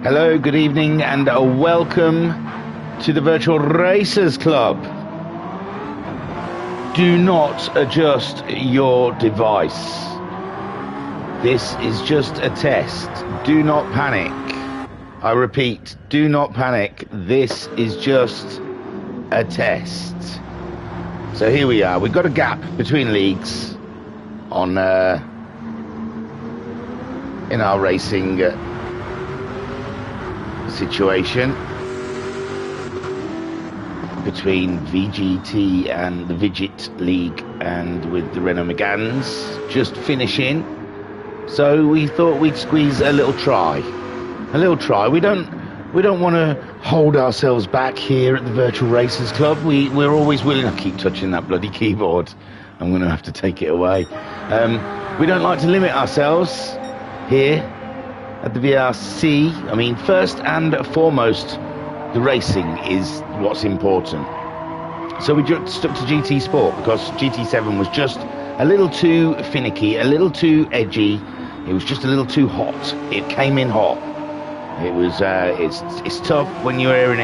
Hello, good evening, and welcome to the Virtual Racers Club. Do not adjust your device. This is just a test. Do not panic. I repeat, do not panic. This is just a test. So here we are. We've got a gap between leagues on in our racing situation between VGT and the Vidget League, and with the Renault Meganes just finishing. So we thought we'd squeeze a little try. We don't want to hold ourselves back here at the Virtual Racers Club. We're always willing. I keep touching that bloody keyboard. I'm going to have to take it away. We don't like to limit ourselves here at the VRC. I mean, first and foremost, the racing is what's important. So we just stuck to GT Sport because GT7 was just a little too finicky, a little too edgy. It was just a little too hot. It came in hot. It was. It's tough when you're hearing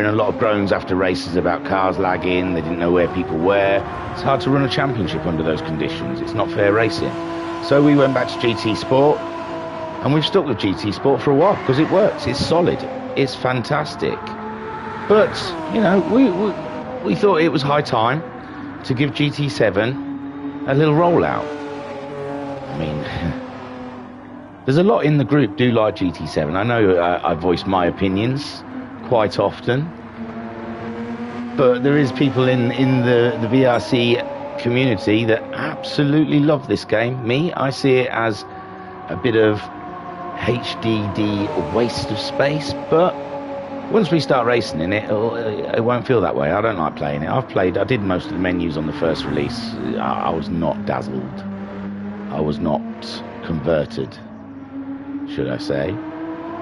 a lot of groans after races about cars lagging. They didn't know where people were. It's hard to run a championship under those conditions. It's not fair racing. So we went back to GT Sport. And we've stuck with GT Sport for a while because it works. It's solid. It's fantastic. But, we thought it was high time to give GT7 a little rollout. I mean, there's a lot in the group do like GT7. I know I voice my opinions quite often. But there is people in the VRC community that absolutely love this game. Me, I see it as a bit of HDD waste of space, but once we start racing in it, it won't feel that way. I don't like playing it. I did most of the menus on the first release. I was not dazzled. I was not converted, should I say.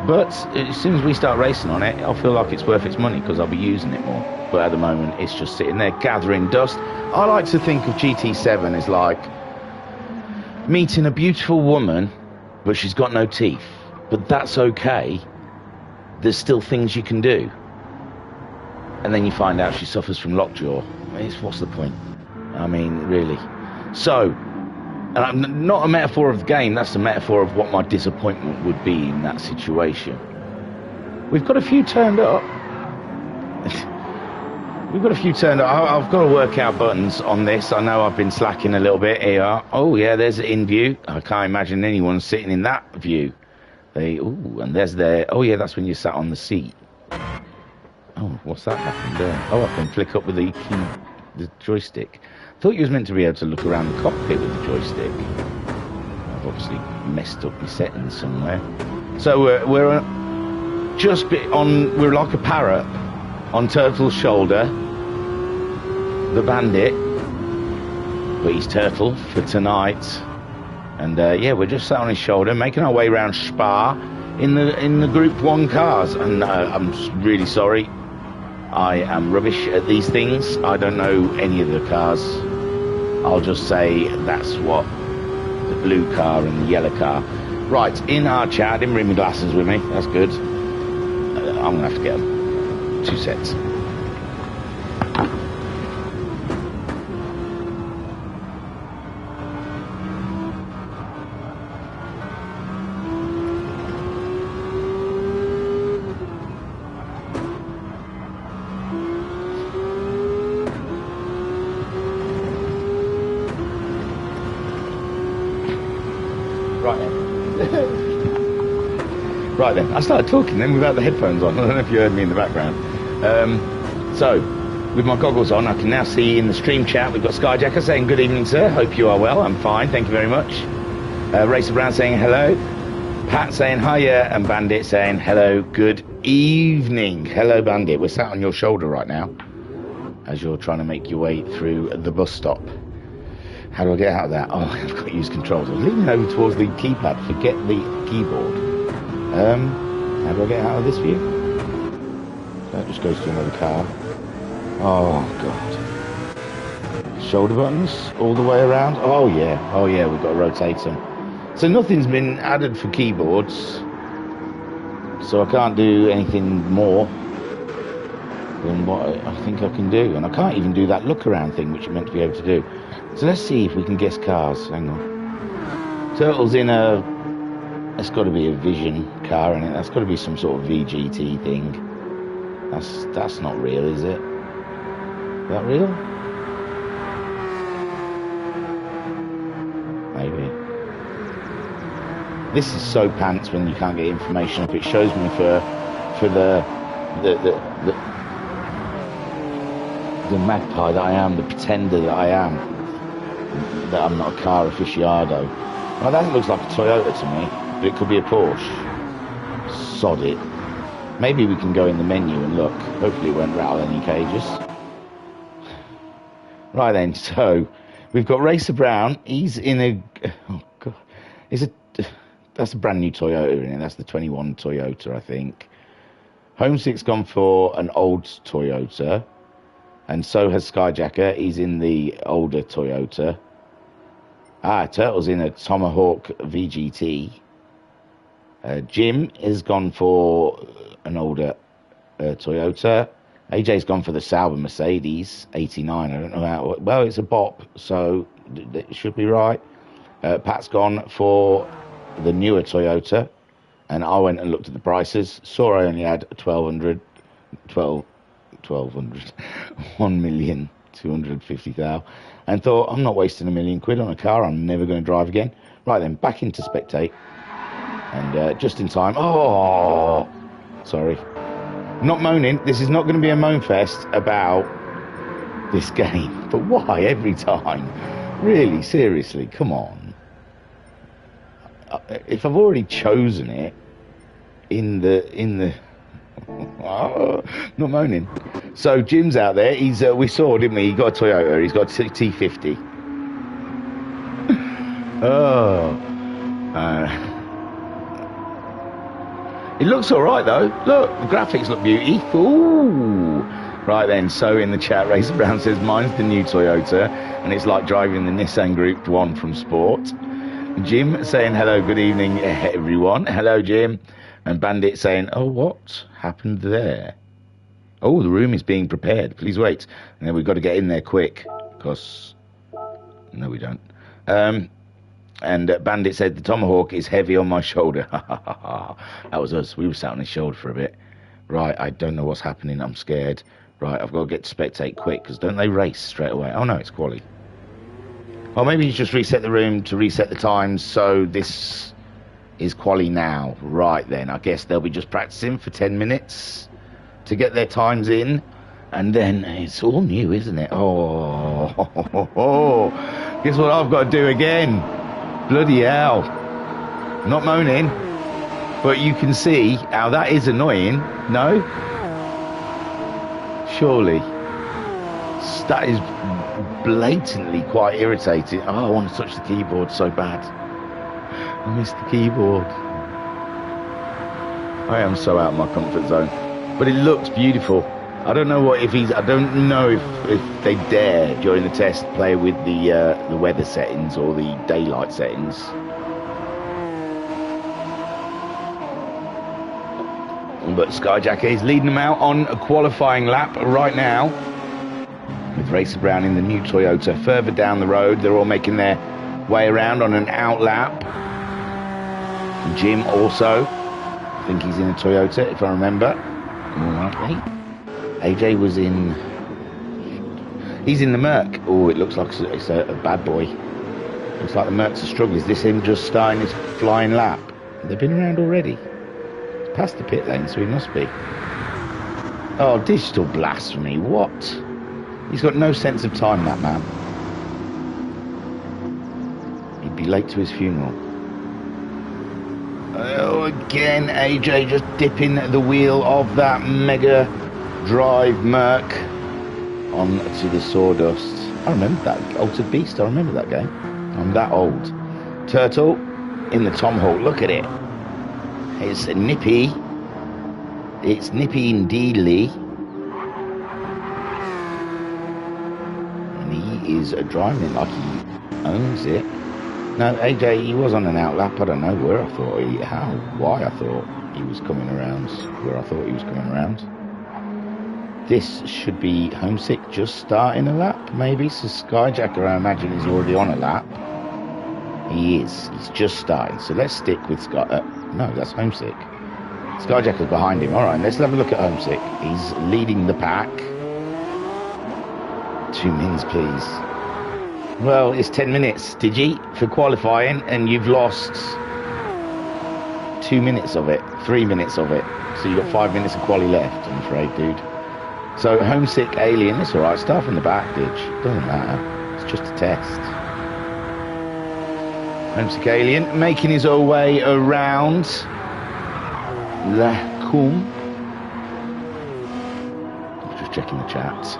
But as soon as we start racing on it, I'll feel like it's worth its money because I'll be using it more. But at the moment, it's just sitting there gathering dust. I like to think of GT7 as like meeting a beautiful woman, but she's got no teeth. But that's okay. There's still things you can do. And then you find out she suffers from lockjaw. What's the point? I mean, really. So, and I'm not a metaphor of the game, that's a metaphor of what my disappointment would be in that situation. We've got a few turned up. I've got to work out buttons on this. I know I've been slacking a little bit here. Oh yeah, there's an in view. I can't imagine anyone sitting in that view. And there's there. Oh yeah, that's when you sat on the seat. Oh, what's that happened there? Oh, I can flick up with the joystick. I thought you was meant to be able to look around the cockpit with the joystick. I've obviously messed up my settings somewhere. So we're like a parrot on Turtle's shoulder, the bandit, but he's Turtle for tonight. And yeah, we're just sat on his shoulder, making our way around Spa in the Group 1 cars. And I'm really sorry, I am rubbish at these things. I don't know any of the cars. I'll just say that's what the blue car and the yellow car. Right, in our chat, I didn't bring my glasses with me. That's good. I'm gonna have to get them. 2 sets. Right then, I started talking then without the headphones on. I don't know if you heard me in the background. So, with my goggles on, I can now see in the stream chat, we've got Skyjacker saying, good evening, sir. Hope you are well. I'm fine, thank you very much. Racer Brown saying hello. Pat saying hiya, and Bandit saying hello, good evening. Hello, Bandit. We're sat on your shoulder right now as you're trying to make your way through the bus stop. How do I get out of that? Oh, I've got to use controls. I was leaning over towards the keypad. Forget the keyboard. How do I get out of this view? That just goes to another car. Oh, God. Shoulder buttons all the way around. Oh, yeah, we've got to rotate them. So nothing's been added for keyboards. So I can't do anything more than what I think I can do. And I can't even do that look around thing, which you're meant to be able to do. So let's see if we can guess cars. Hang on. Turtle's in a... That's got to be a Vision car, and that's got to be some sort of VGT thing. That's not real, is it? Is that real? Maybe. This is so pants when you can't get information up. It shows me for the magpie that I am, the pretender that I am, that I'm not a car aficionado. Well, that looks like a Toyota to me, but it could be a Porsche. Sod it. Maybe we can go in the menu and look. Hopefully it won't rattle any cages. Right then, so we've got Racer Brown. He's in a... Oh, God. That's a brand new Toyota, isn't it? That's the 21 Toyota, I think. Homesick's gone for an old Toyota. And so has Skyjacker. He's in the older Toyota. Turtle's in a Tomahawk VGT. Jim has gone for an older Toyota. AJ's gone for the Sauber Mercedes 89. I don't know how... Well, it's a bop, so it should be right. Pat's gone for the newer Toyota. And I went and looked at the prices. Saw I only had 1,250,000, and thought, I'm not wasting £1 million on a car I'm never going to drive again. Right then, back into spectate, and just in time. Oh, sorry, not moaning. This is not going to be a moan fest about this game, but why every time? Really, seriously, come on. If I've already chosen it in the oh, not moaning. So Jim's out there. He's we saw, didn't we? He got a Toyota. He's got a T50. It looks all right though. Look, the graphics look beautiful. Right then. So in the chat, Racer Brown says mine's the new Toyota, and it's like driving the Nissan Group 1 from Sport. Jim saying hello, good evening everyone. Hello Jim. And Bandit saying, oh, what happened there? Oh, the room is being prepared. Please wait. And then we've got to get in there quick, because... No, we don't. And Bandit said, the Tomahawk is heavy on my shoulder. That was us. We were sat on his shoulder for a bit. Right, I don't know what's happening. I'm scared. Right, I've got to get to spectate quick, because don't they race straight away? Oh, no, it's quali. Well, maybe he's just reset the room to reset the times, so this... is quali now. Right then, I guess they'll be just practicing for 10 minutes to get their times in, and then it's all new, isn't it? Oh, guess what I've got to do again? Bloody hell. Not moaning, but you can see how that is annoying. No? Surely. That is blatantly quite irritating. Oh, I want to touch the keyboard so bad. I missed the keyboard. I am so out of my comfort zone, but it looks beautiful. I don't know what I don't know if they dare during the test play with the weather settings or the daylight settings. But Skyjacker is leading them out on a qualifying lap right now, with Racer Brown in the new Toyota. Further down the road, they're all making their way around on an out lap. Jim also, I think he's in a Toyota, if I remember. More likely. AJ was in... He's in the Merc. Oh, it looks like it's a bad boy. Looks like the Merc's a struggle. Is this him just starting his flying lap? They've been around already. It's past the pit lane, so he must be. Oh, digital blasphemy. What? He's got no sense of time, that man. He'd be late to his funeral. Oh, again, AJ just dipping the wheel of that Mega Drive Merc onto the sawdust. I remember that. Altered Beast, I remember that game. I'm that old. Turtle in the Tomahawk, look at it. It's nippy. It's nippy indeedly. And he is driving it like he owns it. No, AJ, he was on an outlap. I don't know where I thought why I thought he was coming around. Where I thought he was coming around. This should be Homesick just starting a lap, maybe. So Skyjacker, I imagine, is already on a lap. He is. He's just starting. So let's stick with Sky. No, that's Homesick. Skyjacker's behind him. All right, let's have a look at Homesick. He's leading the pack. 2 minutes, please. Well, it's 10 minutes, Digi, for qualifying, and you've lost 2 minutes of it, 3 minutes of it. So you've got 5 minutes of quali left, I'm afraid, dude. So Homesick Alien, it's all right. Start from the back, Dig. Doesn't matter. It's just a test. Homesick Alien making his own way around La Coum. Just checking the chat.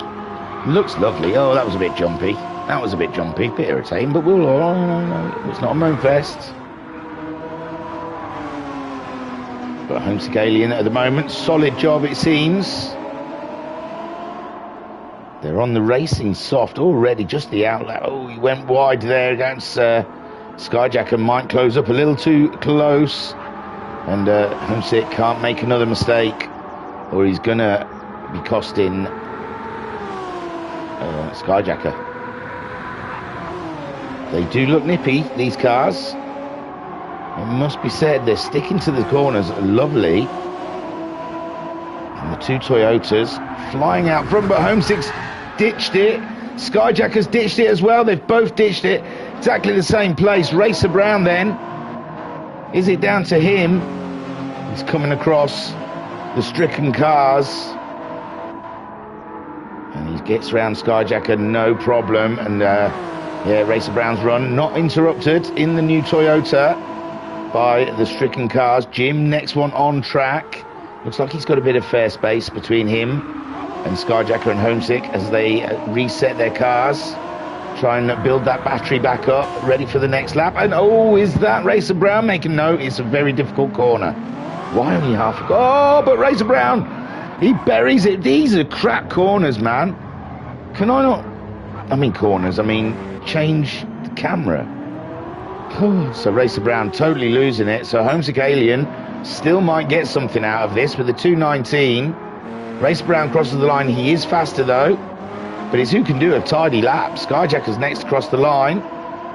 Looks lovely. Oh, that was a bit jumpy. That was a bit jumpy, bit irritating, but we'll all no. It's not a moan fest. But Homesick Alien at the moment, solid job it seems. They're on the racing soft already, just the outlet. Oh, he went wide there against Skyjacker. Might close up a little too close. And Homesick can't make another mistake, or he's gonna be costing Skyjacker. They do look nippy, these cars. It must be said, they're sticking to the corners lovely. And the two Toyotas flying out front, but Homesick's ditched it. Skyjacker's ditched it as well. They've both ditched it. Exactly the same place. Racer Brown then. Is it down to him? He's coming across the stricken cars. And he gets round Skyjacker, no problem. And yeah, Racer Brown's run not interrupted in the new Toyota by the stricken cars. Jim, next one on track. Looks like he's got a bit of fair space between him and Skyjacker and Homesick as they reset their cars. Try and build that battery back up, ready for the next lap. And oh, is that Racer Brown making note? It's a very difficult corner. Why only half a go? Oh, but Racer Brown, he buries it. These are crap corners, man. Can I not? I mean corners, I mean change the camera. So Racer Brown totally losing it. So Homesick Alien still might get something out of this with the 2:19. Racer Brown crosses the line. He is faster though, but it's who can do a tidy lap. Skyjacker's next across the line,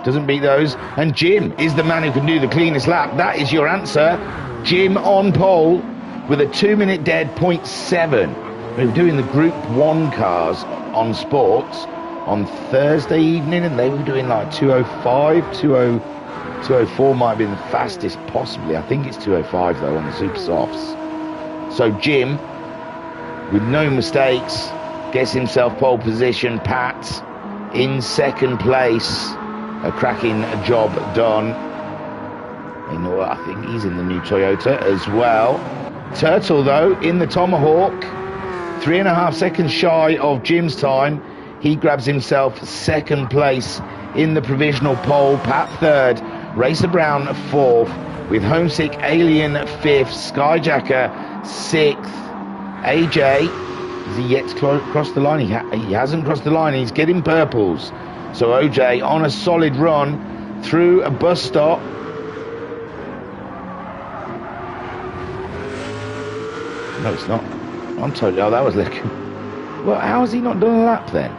doesn't beat those, and Jim is the man who can do the cleanest lap. That is your answer. Jim on pole with a 2 minute dead 0.7. We were doing the Group 1 cars on sports on Thursday evening, and they were doing like 205, 204 might have been the fastest possibly. I think it's 205 though on the super softs. So Jim, with no mistakes, gets himself pole position. Pat in second place. A cracking job done. I think he's in the new Toyota as well. Turtle though in the Tomahawk, 3.5 seconds shy of Jim's time. He grabs himself second place in the provisional pole. Pat third, Racer Brown fourth, with Homesick Alien fifth, Skyjacker sixth. AJ, is he yet to cross the line? He hasn't crossed the line. He's getting purples. So OJ on a solid run through a bus stop. No, it's not. I'm totally. Oh, that was looking. Well, how has he not done a lap then?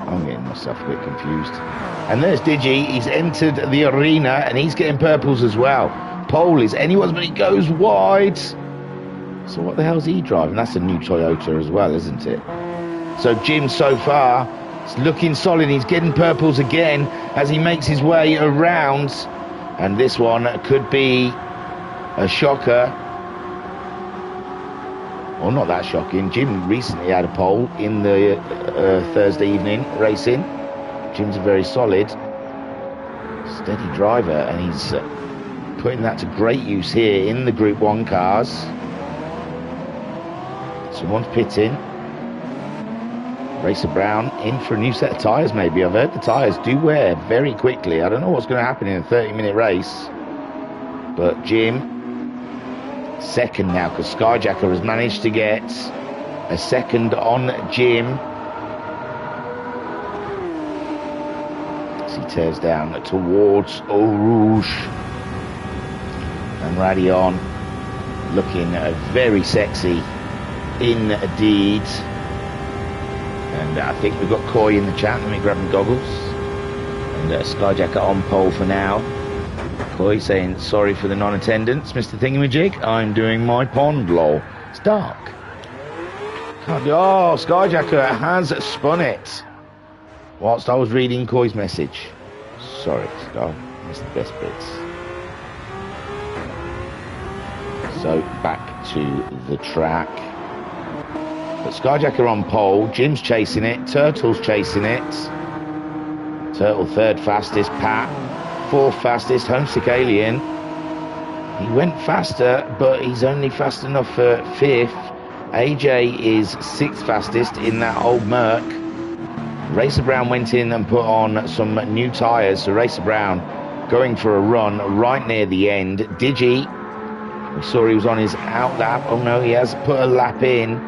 I'm getting myself a bit confused. And there's Digi. He's entered the arena and he's getting purples as well. Pole is anyone's, but he goes wide. So what the hell's he driving? That's a new Toyota as well, isn't it? So Jim so far is looking solid. He's getting purples again as he makes his way around. And this one could be a shocker. Well, not that shocking. Jim recently had a pole in the Thursday evening racing. Jim's a very solid, steady driver, and he's putting that to great use here in the Group 1 cars. Someone's pitting. Racer Brown in for a new set of tyres maybe. I've heard the tyres do wear very quickly. I don't know what's going to happen in a 30-minute race. But Jim, second now, because Skyjacker has managed to get a second on Jim. As he tears down towards Eau Rouge. And Radion looking very sexy indeed. And I think we've got Coy in the chat. Let me grab my goggles. And Skyjacker on pole for now. Coy saying, sorry for the non-attendance, Mr. Thingamajig. I'm doing my pond, lol. It's dark. Can't do... Oh, Skyjacker has spun it. Whilst I was reading Coy's message. Sorry, Sky. That's the best bits. So, back to the track. But Skyjacker on pole, Jim's chasing it, Turtle's chasing it. Turtle third fastest, Pat fourth fastest, Homesick Alien. He went faster, but he's only fast enough for fifth. AJ is sixth fastest in that old Merc. Racer Brown went in and put on some new tyres, so Racer Brown going for a run right near the end. Digi, we saw he was on his out lap. Oh no, he has put a lap in.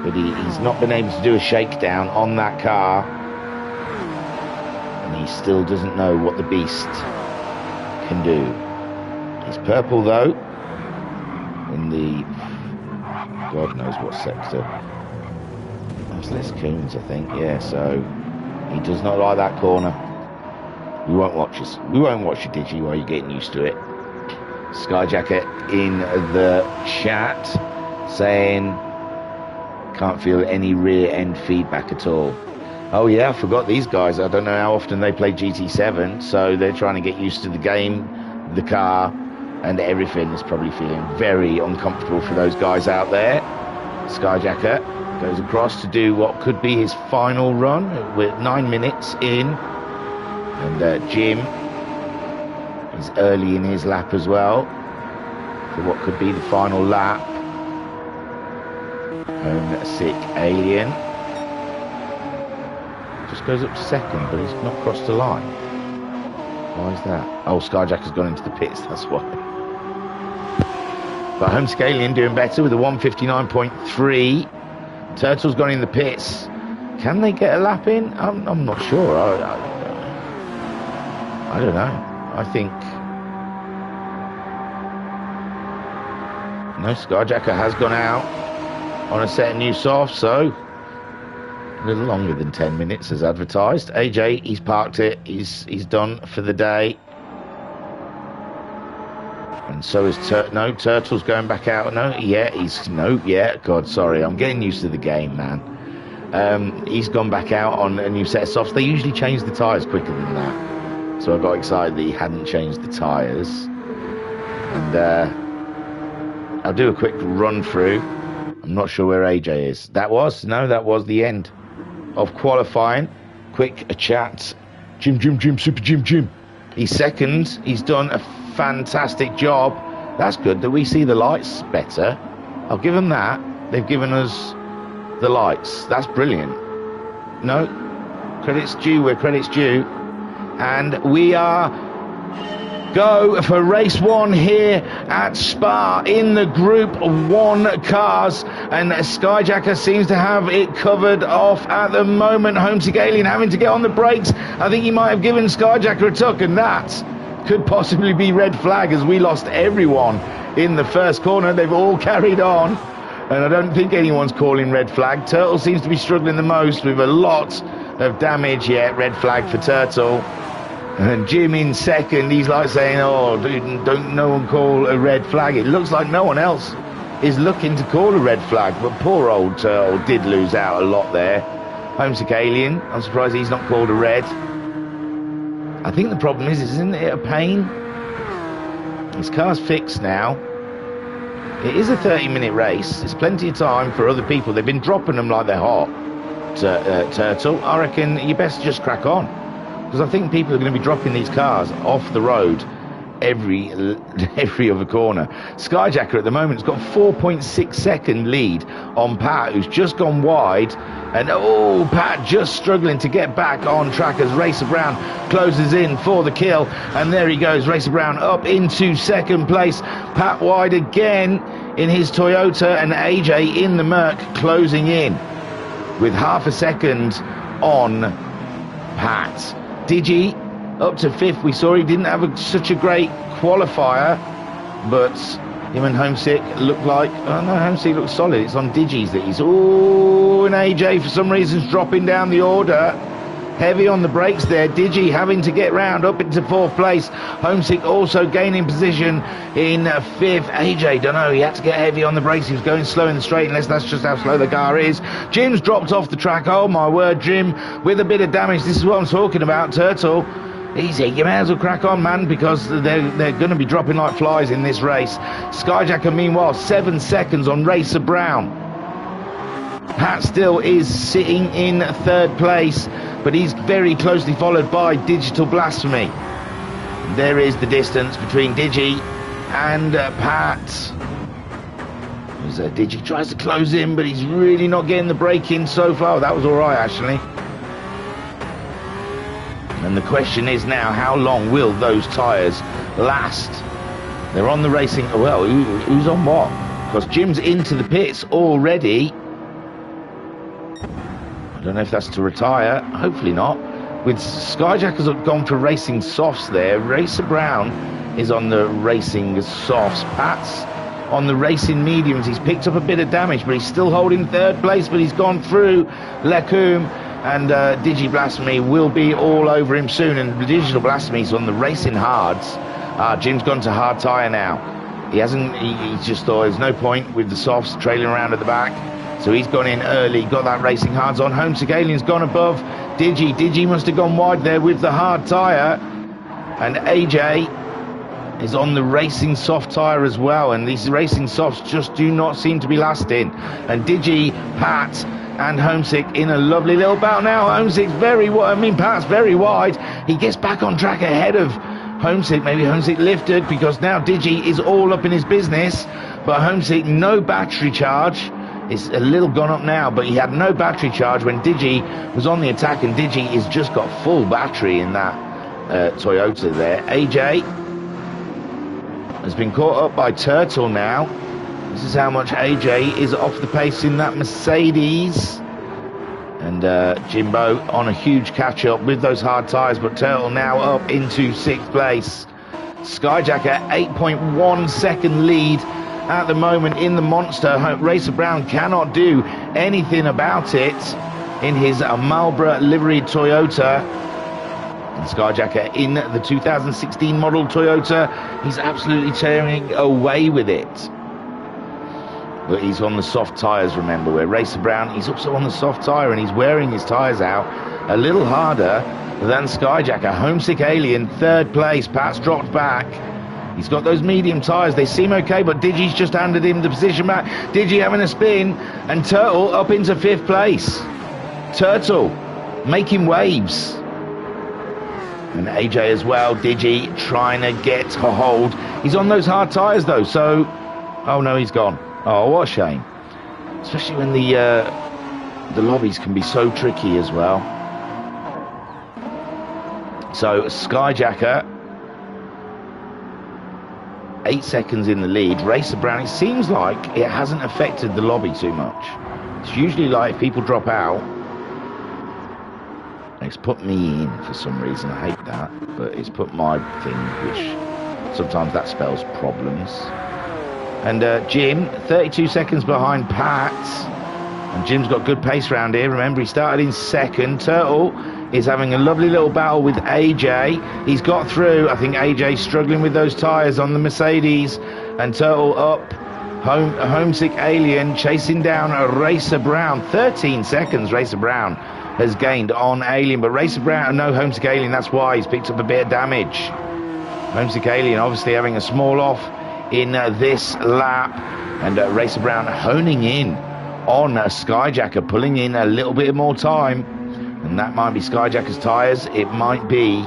But he's not been able to do a shakedown on that car. And he still doesn't know what the beast can do. He's purple though. In the... God knows what sector. That's Les Coons, I think. Yeah, so... He does not like that corner. We won't watch us. We won't watch you, Digi, while you're getting used to it. Skyjacker in the chat saying... Can't feel any rear end feedback at all. Oh yeah, I forgot these guys. I don't know how often they play GT7, so they're trying to get used to the game, the car, and everything. Is probably feeling very uncomfortable for those guys out there. Skyjacker goes across to do what could be his final run. We're 9 minutes in, and Jim is early in his lap as well for what could be the final lap. Homesick Alien just goes up to second, but he's not crossed the line. Why is that? Oh, Skyjacker's gone into the pits, that's why. But Homesick Alien doing better with a 159.3. Turtle's gone in the pits. Can they get a lap in? I'm not sure. I don't know. I think... No, Skyjacker has gone out on a set of new softs, so a little longer than 10 minutes as advertised. AJ, he's parked it. He's done for the day. And so is Turtle's going back out. God, sorry, I'm getting used to the game, man. He's gone back out on a new set of softs. They usually change the tyres quicker than that, so I got excited that he hadn't changed the tyres. And I'll do a quick run through. I'm not sure where AJ is. That was the end of qualifying. Quick chat. Jim, Super Jim. He's second. He's done a fantastic job. That's good that we see the lights better. I'll give them that. They've given us the lights. That's brilliant. No, credit's due where credit's due. And we are... go for race one here at Spa in the Group 1 cars, and Skyjacker seems to have it covered off at the moment. Homesick Alien having to get on the brakes. I think he might have given Skyjacker a tuck, and that could possibly be red flag, as we lost everyone in the first corner. They've all carried on, and I don't think anyone's calling red flag. Turtle seems to be struggling the most with a lot of damage. Yeah, red flag for Turtle. And Jim in second, he's like saying, oh, dude, don't no one call a red flag. It looks like no one else is looking to call a red flag, but poor old Turtle did lose out a lot there. Homesick Alien, I'm surprised he's not called a red. I think the problem is, isn't it a pain? His car's fixed now. It is a 30-minute race. There's plenty of time for other people. They've been dropping them like they're hot. Turtle, I reckon you best just crack on, because I think people are going to be dropping these cars off the road every other corner. Skyjacker at the moment has got 4.6 second lead on Pat, who's just gone wide. And Pat just struggling to get back on track as Racer Brown closes in for the kill. And there he goes, Racer Brown up into second place. Pat wide again in his Toyota, and AJ in the Merc closing in with half a second on Pat. Digi up to fifth. We saw he didn't have such a great qualifier, but him and Homesick look like, oh no, Homesick looks solid. It's on Digi's that he's, and AJ for some reason is dropping down the order. Heavy on the brakes there. Digi having to get round up into fourth place. Homesick also gaining position in fifth. AJ, don't know, he had to get heavy on the brakes. He was going slow in the straight, unless that's just how slow the car is. Jim's dropped off the track. Oh my word, Jim with a bit of damage. This is what I'm talking about, Turtle. Easy, you may as well crack on, man, because they're going to be dropping like flies in this race. Skyjacker, meanwhile, 7 seconds on Racer Brown. Pat still is sitting in third place, but he's very closely followed by Digital Blasphemy. There is the distance between Digi and Pat. As Digi tries to close in, but he's really not getting the break in so far. That was all right, actually. And the question is now, how long will those tyres last? They're on the racing... Well, who's on what? Because Jim's into the pits already. I don't know if that's to retire. Hopefully not. With Skyjackers have gone for racing softs there. Racer Brown is on the racing softs. Pat's on the racing mediums. He's picked up a bit of damage, but he's still holding third place, but he's gone through Lecombe. And Digi Blasphemy will be all over him soon. And Digital Blasphemy's on the racing hards. Jim's gone to hard tyre now. He just thought there's no point with the softs trailing around at the back. So he's gone in early, got that racing hards on. Homesick Alien's gone above Digi. Digi must have gone wide there with the hard tyre. And AJ is on the racing soft tyre as well. And these racing softs just do not seem to be lasting. And Digi, Pat, and Homesick in a lovely little battle now. Pat's very wide. He gets back on track ahead of Homesick. Maybe Homesick lifted, because now Digi is all up in his business. But Homesick, no battery charge. It's a little gone up now, but he had no battery charge when Digi was on the attack, and Digi has just got full battery in that Toyota there. AJ has been caught up by Turtle now. This is how much AJ is off the pace in that Mercedes. And Jimbo on a huge catch-up with those hard tyres, but Turtle now up into sixth place. Skyjacker, 8.1 second lead at the moment in the monster. Racer Brown cannot do anything about it in his Marlboro liveried Toyota. And Skyjacker in the 2016 model Toyota, he's absolutely tearing away with it. But he's on the soft tyres, remember, where Racer Brown, he's also on the soft tyre, and he's wearing his tyres out a little harder than Skyjacker. Homesick Alien, third place. Pat's dropped back. He's got those medium tyres. They seem okay, but Digi's just handed him the position back. Digi having a spin, and Turtle up into fifth place. Turtle making waves. And AJ as well. Digi trying to get a hold. He's on those hard tyres, though, so... Oh, no, he's gone. Oh, what a shame. Especially when the lobbies can be so tricky as well. So, Skyjacker, 8 seconds in the lead. Racer Brown, it seems like it hasn't affected the lobby too much. It's usually like if people drop out, it's put me in for some reason. I hate that, but it's put my thing, which sometimes that spells problems. And Jim, 32 seconds behind Pat. And Jim's got good pace round here. Remember, he started in second. Turtle is having a lovely little battle with AJ. He's got through. I think AJ's struggling with those tyres on the Mercedes. And Turtle up. Homesick Alien chasing down a Racer Brown. 13 seconds Racer Brown has gained on Alien. But Racer Brown, no, Homesick Alien, that's why he's picked up a bit of damage. Homesick Alien obviously having a small off in this lap, and Racer Brown honing in on Skyjacker, pulling in a little bit more time, and that might be Skyjacker's tyres, it might be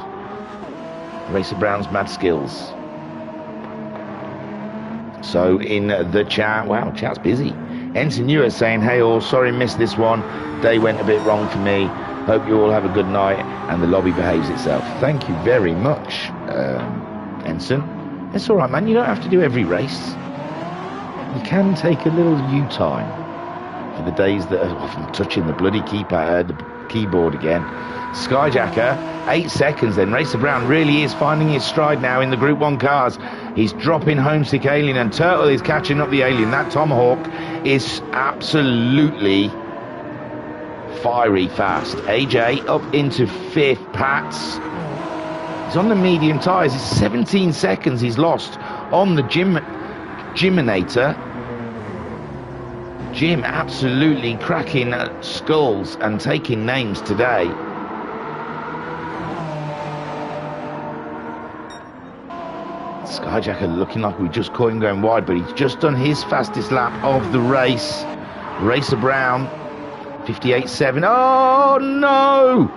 Racer Brown's mad skills. So in the chat, wow, chat's busy. Ensign Ewer saying, hey all, sorry missed this one. Day went a bit wrong for me. Hope you all have a good night and the lobby behaves itself. Thank you very much, Ensign. It's all right, man. You don't have to do every race. You can take a little U-time for the days that are often touching the bloody keyboard again. Skyjacker, 8 seconds then. Racer Brown really is finding his stride now in the Group 1 cars. He's dropping Homesick Alien and Turtle is catching up the Alien. That Tomahawk is absolutely fiery fast. AJ up into 5th. Pats, he's on the medium tyres. It's 17 seconds he's lost on the Jiminator. Jim absolutely cracking skulls and taking names today. Skyjacker looking like we just caught him going wide, but he's just done his fastest lap of the race. Racer Brown, 58.7. Oh no!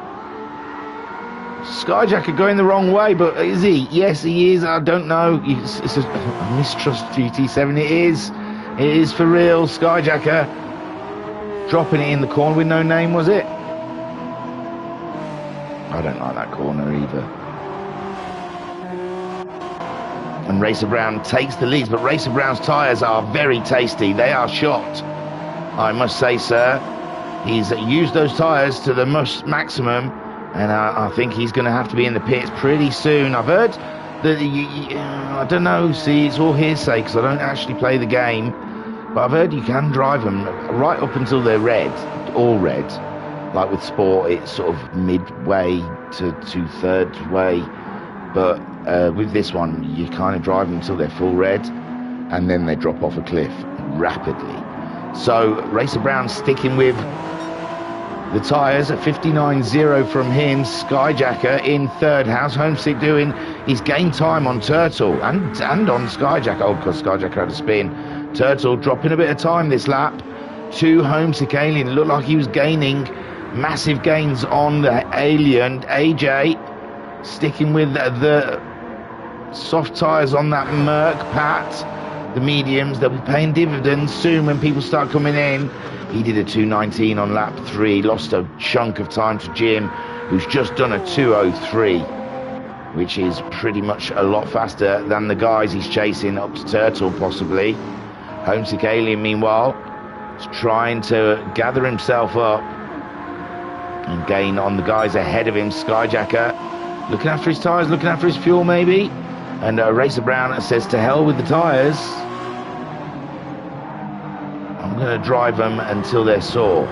Skyjacker going the wrong way, but is he? Yes, he is. I don't know. It's a mistrust GT7. It is. It is for real. Skyjacker dropping it in the corner with no name, was it? I don't like that corner either. And Racer Brown takes the lead, but Racer Brown's tyres are very tasty. They are shot, I must say, sir. He's used those tyres to the maximum, and I think he's going to have to be in the pits pretty soon. I've heard that, I don't know, see, it's all hearsay because I don't actually play the game, but I've heard you can drive them right up until they're red, all red. Like with Sport, it's sort of midway to 2/3 way, but with this one, you kind of drive them until they're full red, and then they drop off a cliff rapidly. So Racer Brown sticking with the tyres at 59.0 from him. Skyjacker in 3rd. How's Homesick doing? He's gained time on Turtle and on Skyjacker. Oh, because Skyjacker had a spin. Turtle dropping a bit of time this lap to Homesick Alien. Looked like he was gaining massive gains on the Alien. AJ sticking with the soft tyres on that Merc. Pat, the mediums, they'll be paying dividends soon when people start coming in. He did a 2:19 on lap 3, lost a chunk of time to Jim, who's just done a 2:03, which is pretty much a lot faster than the guys he's chasing up to Turtle, possibly. Homesick Alien, meanwhile, is trying to gather himself up and gain on the guys ahead of him. Skyjacker looking after his tyres, looking after his fuel, maybe. And Racer Brown says, to hell with the tyres. I'm going to drive them until they're sore.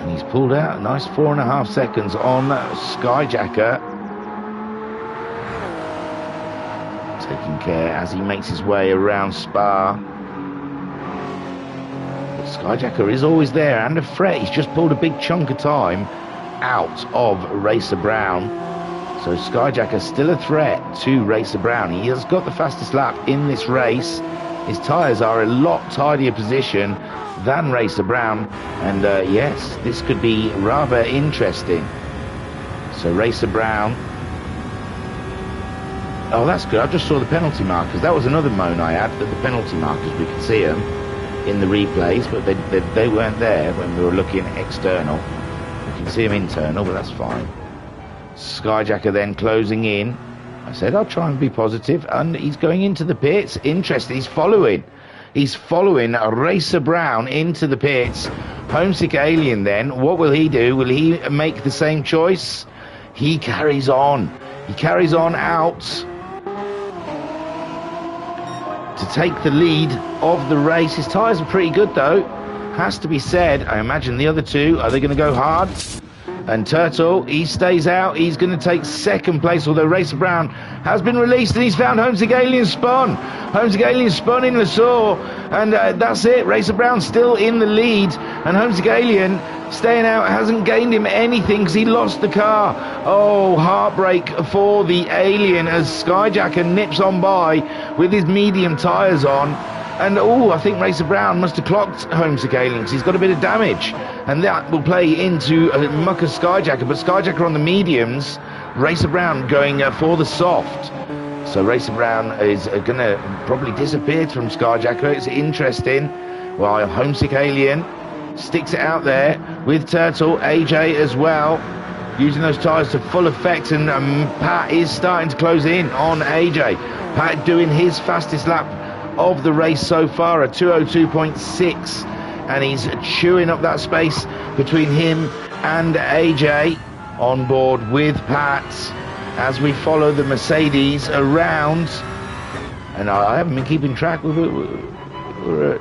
And he's pulled out a nice 4.5 seconds on Skyjacker. Taking care as he makes his way around Spa. Skyjacker is always there and a threat. He's just pulled a big chunk of time out of Racer Brown. So Skyjacker's still a threat to Racer Brown. He has got the fastest lap in this race. His tyres are a lot tidier position than Racer Brown. And yes, this could be rather interesting. So Racer Brown. Oh, that's good. I just saw the penalty markers. That was another moan I had, that the penalty markers, we could see them in the replays, but they weren't there when we were looking external. You can see them internal, but that's fine. Skyjacker then closing in. I said I'll try and be positive, and he's going into the pits. Interesting, he's following Racer Brown into the pits. Homesick Alien then, what will he do? Will he make the same choice? He carries on out to take the lead of the race. His tyres are pretty good though, has to be said. I imagine the other two, are they going to go hard? And Turtle, he stays out. He's going to take 2nd place, although Racer Brown has been released and he's found Homesick Alien spun. Homesick Alien spun in Lesaur, and that's it. Racer Brown still in the lead, and Homesick Alien staying out, hasn't gained him anything because he lost the car. Oh, heartbreak for the Alien as Skyjacker nips on by with his medium tyres on. And I think Racer Brown must have clocked Homesick Alien because he's got a bit of damage, and that will play into Mucker Skyjacker. But Skyjacker on the mediums, Racer Brown going for the soft. So Racer Brown is going to probably disappear from Skyjacker. It's interesting. While Homesick Alien sticks it out there with Turtle, AJ as well, using those tyres to full effect, and Pat is starting to close in on AJ. Pat doing his fastest lap of the race so far, a 2:02.6, and he's chewing up that space between him and AJ on board with Pat as we follow the Mercedes around. And I haven't been keeping track. We're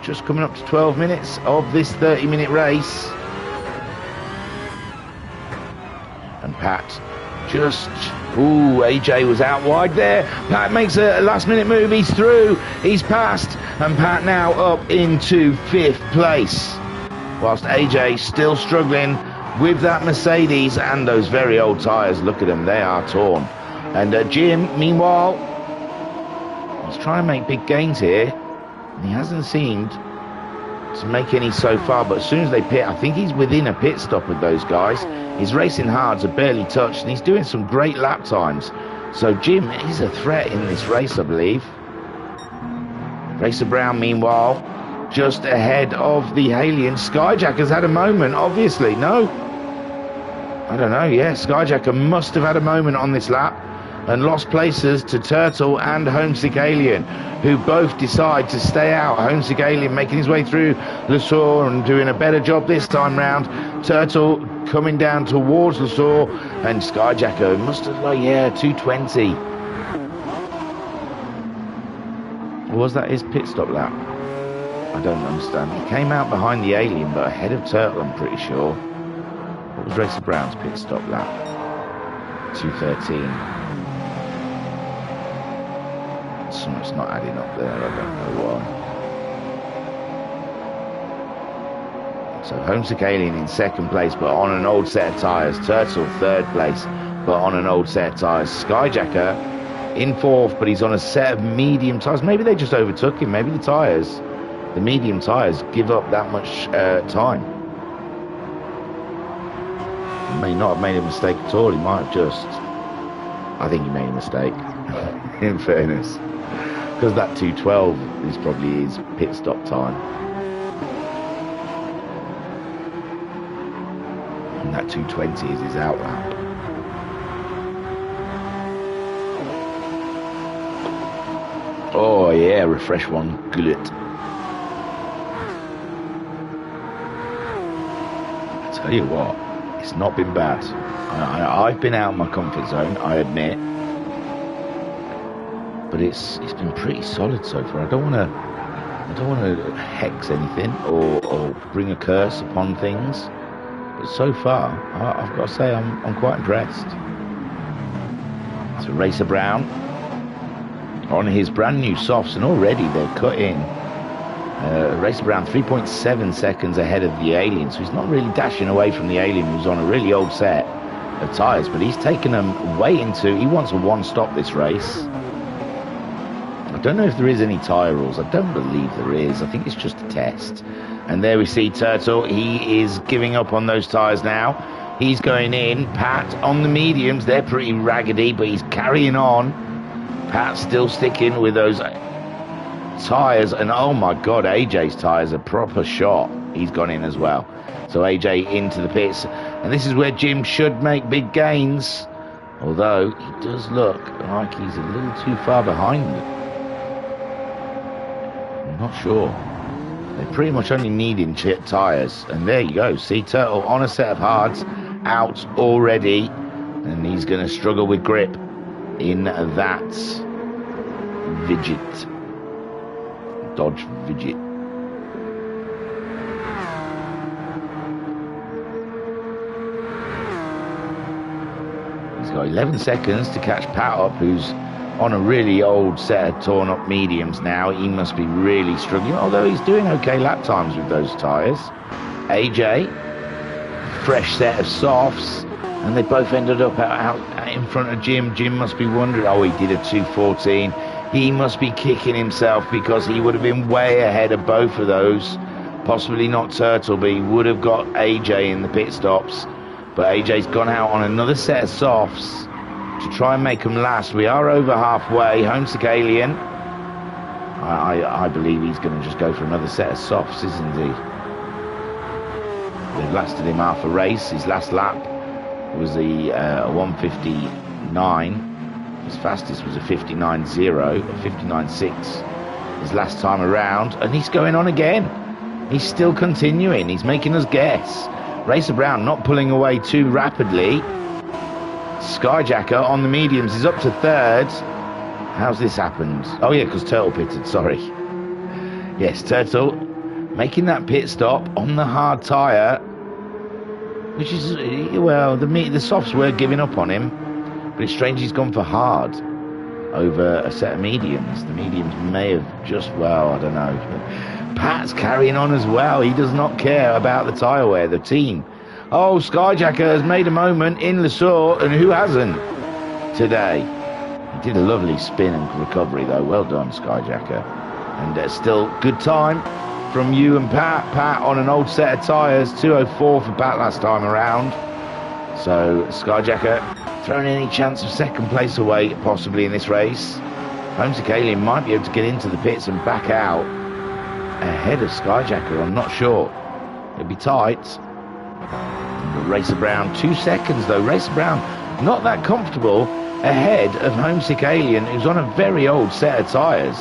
just coming up to 12 minutes of this 30-minute race, and Pat just, AJ was out wide there. Pat makes a last-minute move. He's through. He's passed. And Pat now up into 5th place. Whilst AJ still struggling with that Mercedes and those very old tyres. Look at them. They are torn. And Jim, meanwhile, he's trying to make big gains here. And he hasn't seemed to make any so far. But as soon as they pit, I think he's within a pit stop with those guys. His racing hards are barely touched, and he's doing some great lap times. So Jim is a threat in this race, I believe. Racer Brown, meanwhile, just ahead of the Alien. Skyjacker's had a moment, obviously. No? I don't know, yeah. Skyjacker must have had a moment on this lap and lost places to Turtle and Homesick Alien, who both decide to stay out. Homesick Alien making his way through Le Sour and doing a better job this time round. Turtle coming down towards Le Sour, and Skyjacker must have, 2:20. Was that his pit stop lap? I don't understand. He came out behind the Alien, but ahead of Turtle, I'm pretty sure. What was Racer Brown's pit stop lap? 2:13. Something's not adding up there, I don't know why. So Homesick Alien in 2nd place, but on an old set of tyres. Turtle 3rd place, but on an old set of tyres. Skyjacker in 4th, but he's on a set of medium tyres. Maybe they just overtook him. Maybe the medium tyres give up that much time. He may not have made a mistake at all. He might have just... I think he made a mistake, in fairness. Because that 2:12 is probably his pit stop time. And that 2:20 is his out lap. Oh yeah, refresh one, good. I tell you what, it's not been bad. I've been out of my comfort zone, I admit. But it's been pretty solid so far. I don't want to hex anything or bring a curse upon things. But so far, I've got to say I'm quite impressed. So Racer Brown on his brand new softs, and already they're cut in. Racer Brown 3.7 seconds ahead of the Alien, so he's not really dashing away from the Alien, who's on a really old set of tyres, but he's taken them way into... He wants a one-stop this race. I don't know if there is any tyre rules. I don't believe there is. I think it's just a test. And there we see Turtle. He is giving up on those tyres now. He's going in. Pat on the mediums. They're pretty raggedy, but he's carrying on. Pat still sticking with those tyres. And oh my God, AJ's tyres are proper shot. He's gone in as well. So AJ into the pits. And this is where Jim should make big gains. Although he does look like he's a little too far behind. Not sure. They're pretty much only needing chip tyres. And there you go. See Turtle on a set of hards. Out already. And he's going to struggle with grip in that Vidget. Dodge Vidget. He's got 11 seconds to catch Pat up, who's on a really old set of torn up mediums now. He must be really struggling, although he's doing okay lap times with those tyres. AJ, fresh set of softs, and they both ended up out in front of Jim. Jim must be wondering, oh, he did a 2:14. He must be kicking himself because he would have been way ahead of both of those. Possibly not Turtle, but he would have got AJ in the pit stops. But AJ's gone out on another set of softs to try and make them last. We are over halfway. Homesick Alien. I believe he's going to just go for another set of softs, isn't he? They've lasted him half a race. His last lap was a 1:59. His fastest was a 59.0, a 59.6 his last time around. And he's going on again. He's still continuing. He's making us guess. Racer Brown not pulling away too rapidly. Skyjacker on the mediums is up to third. How's this happened? Oh yeah, because Turtle pitted, sorry. Yes, Turtle making that pit stop on the hard tyre, which is, well, the softs were giving up on him, but it's strange he's gone for hard over a set of mediums. The mediums may have just, well, I don't know. Pat's carrying on as well. He does not care about the tyre wear, the team. Oh, Skyjacker has made a moment in Le Saux, and who hasn't today? He did a lovely spin and recovery, though. Well done, Skyjacker. And still good time from you and Pat. Pat on an old set of tyres, 2:04 for Pat last time around. So Skyjacker throwing any chance of second place away, possibly in this race. Homesick Alien might be able to get into the pits and back out ahead of Skyjacker. I'm not sure. It'll be tight. And Racer Brown, 2 seconds though. Racer Brown not that comfortable ahead of Homesick Alien, who's on a very old set of tyres.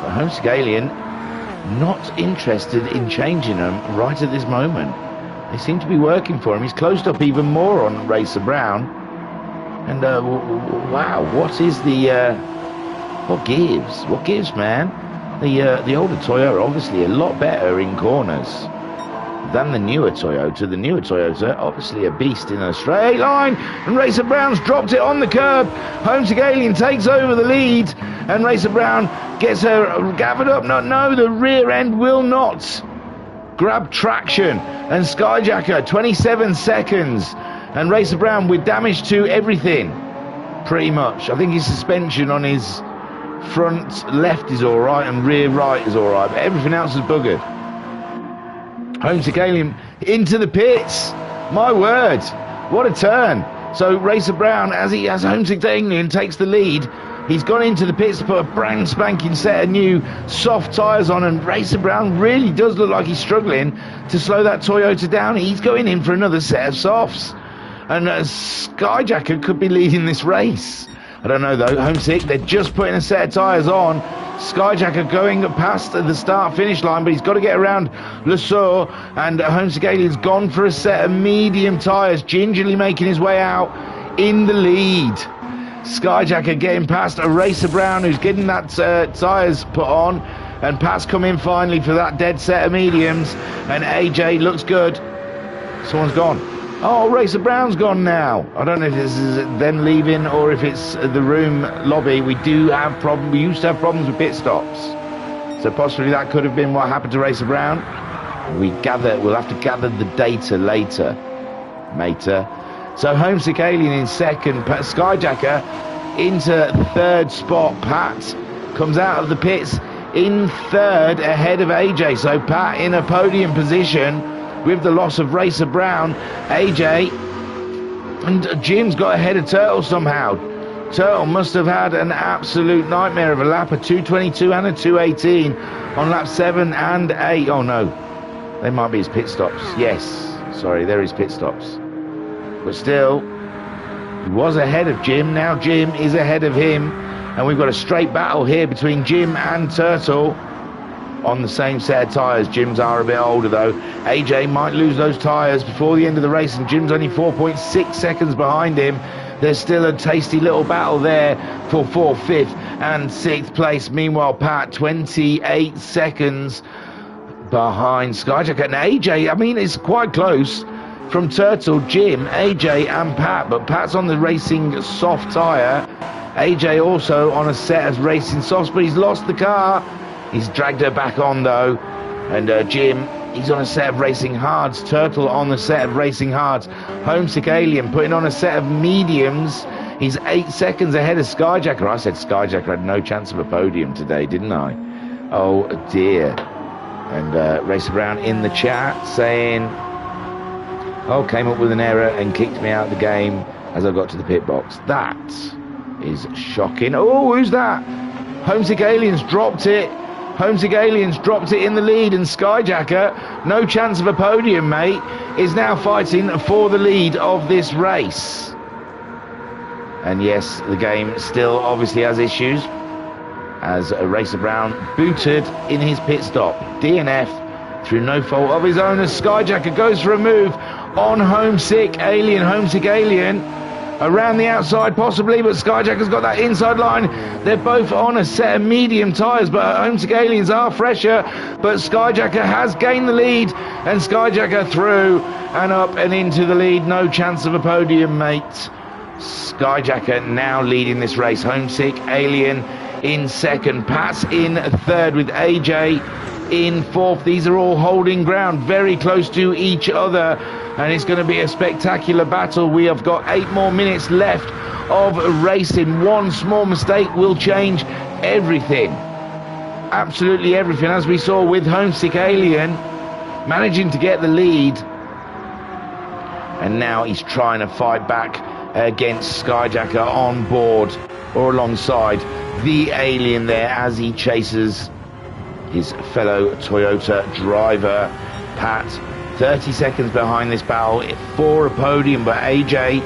But Homesick Alien not interested in changing them right at this moment. They seem to be working for him. He's closed up even more on Racer Brown. And wow, what is the what gives? What gives, man? The older Toyota obviously a lot better in corners than the newer Toyota. The newer Toyota obviously a beast in a straight line, and Racer Brown's dropped it on the curb. Homesick Alien takes over the lead, and Racer Brown gets her gathered up. No, the rear end will not grab traction, and Skyjacker 27 seconds, and Racer Brown with damage to everything pretty much. I think his suspension on his front left is alright and rear right is alright, but everything else is buggered. Homesick Alien into the pits. My word, what a turn. So Racer Brown, as Homesick Alien takes the lead, he's gone into the pits to put a brand spanking set of new soft tyres on, and Racer Brown really does look like he's struggling to slow that Toyota down. He's going in for another set of softs, and Skyjacker could be leading this race. I don't know though. Homesick, they're just putting a set of tyres on. Skyjacker going past the start-finish line, but he's got to get around Le Saux, and Homesick Alien's gone for a set of medium tyres, gingerly making his way out in the lead. Skyjacker getting past a Racer Brown, who's getting that tyres put on, and Pat's come in finally for that dead set of mediums, and AJ looks good. Someone's gone. Oh, Racer Brown's gone now. I don't know if this is them leaving or if it's the room lobby. We used to have problems with pit stops, so possibly that could have been what happened to Racer Brown. We'll have to gather the data later, mater. So Homesick Alien in second, Skyjacker into third spot. Pat comes out of the pits in third ahead of AJ. So Pat in a podium position with the loss of Racer Brown. AJ and Jim's got ahead of Turtle somehow. Turtle must have had an absolute nightmare of a lap, a 2:22 and a 2:18 on lap 7 and 8. Oh no, they might be his pit stops. Yes, sorry, they're his pit stops. But still, he was ahead of Jim. Now Jim is ahead of him, and we've got a straight battle here between Jim and Turtle on the same set of tyres. Jim's are a bit older though. AJ might lose those tyres before the end of the race, and Jim's only 4.6 seconds behind him. There's still a tasty little battle there for 4th, 5th and 6th place. Meanwhile, Pat 28 seconds behind Skyjacker. And AJ, I mean, it's quite close from Turtle, Jim, AJ and Pat, but Pat's on the racing soft tyre. AJ also on a set of racing softs, but he's lost the car. He's dragged her back on though, and Jim, he's on a set of racing hards. Turtle on the set of racing hards. Homesick Alien putting on a set of mediums. He's 8 seconds ahead of Skyjacker. I said Skyjacker had no chance of a podium today, didn't I? Oh dear. And Racer Brown in the chat saying, oh, came up with an error and kicked me out of the game as I got to the pit box. That is shocking. Oh, who's that? Homesick Aliens dropped it. Homesick Aliens dropped it in the lead, and Skyjacker, no chance of a podium, mate, is now fighting for the lead of this race. And yes, the game still obviously has issues, as Racer Brown booted in his pit stop. DNF through no fault of his own, as Skyjacker goes for a move on Homesick Alien. Homesick Alien around the outside possibly, but Skyjacker's got that inside line. They're both on a set of medium tyres, but Homesick Aliens are fresher, but Skyjacker has gained the lead, and Skyjacker through and up and into the lead. No chance of a podium, mate. Skyjacker now leading this race. Homesick Alien in second, Pat's in third, with AJ in fourth. These are all holding ground very close to each other, and it's going to be a spectacular battle. We have got 8 more minutes left of racing. One small mistake will change everything, absolutely everything, as we saw with Homesick Alien managing to get the lead, and now he's trying to fight back against Skyjacker on board or alongside the Alien there as he chases his fellow Toyota driver Pat. 30 seconds behind this battle for a podium, but AJ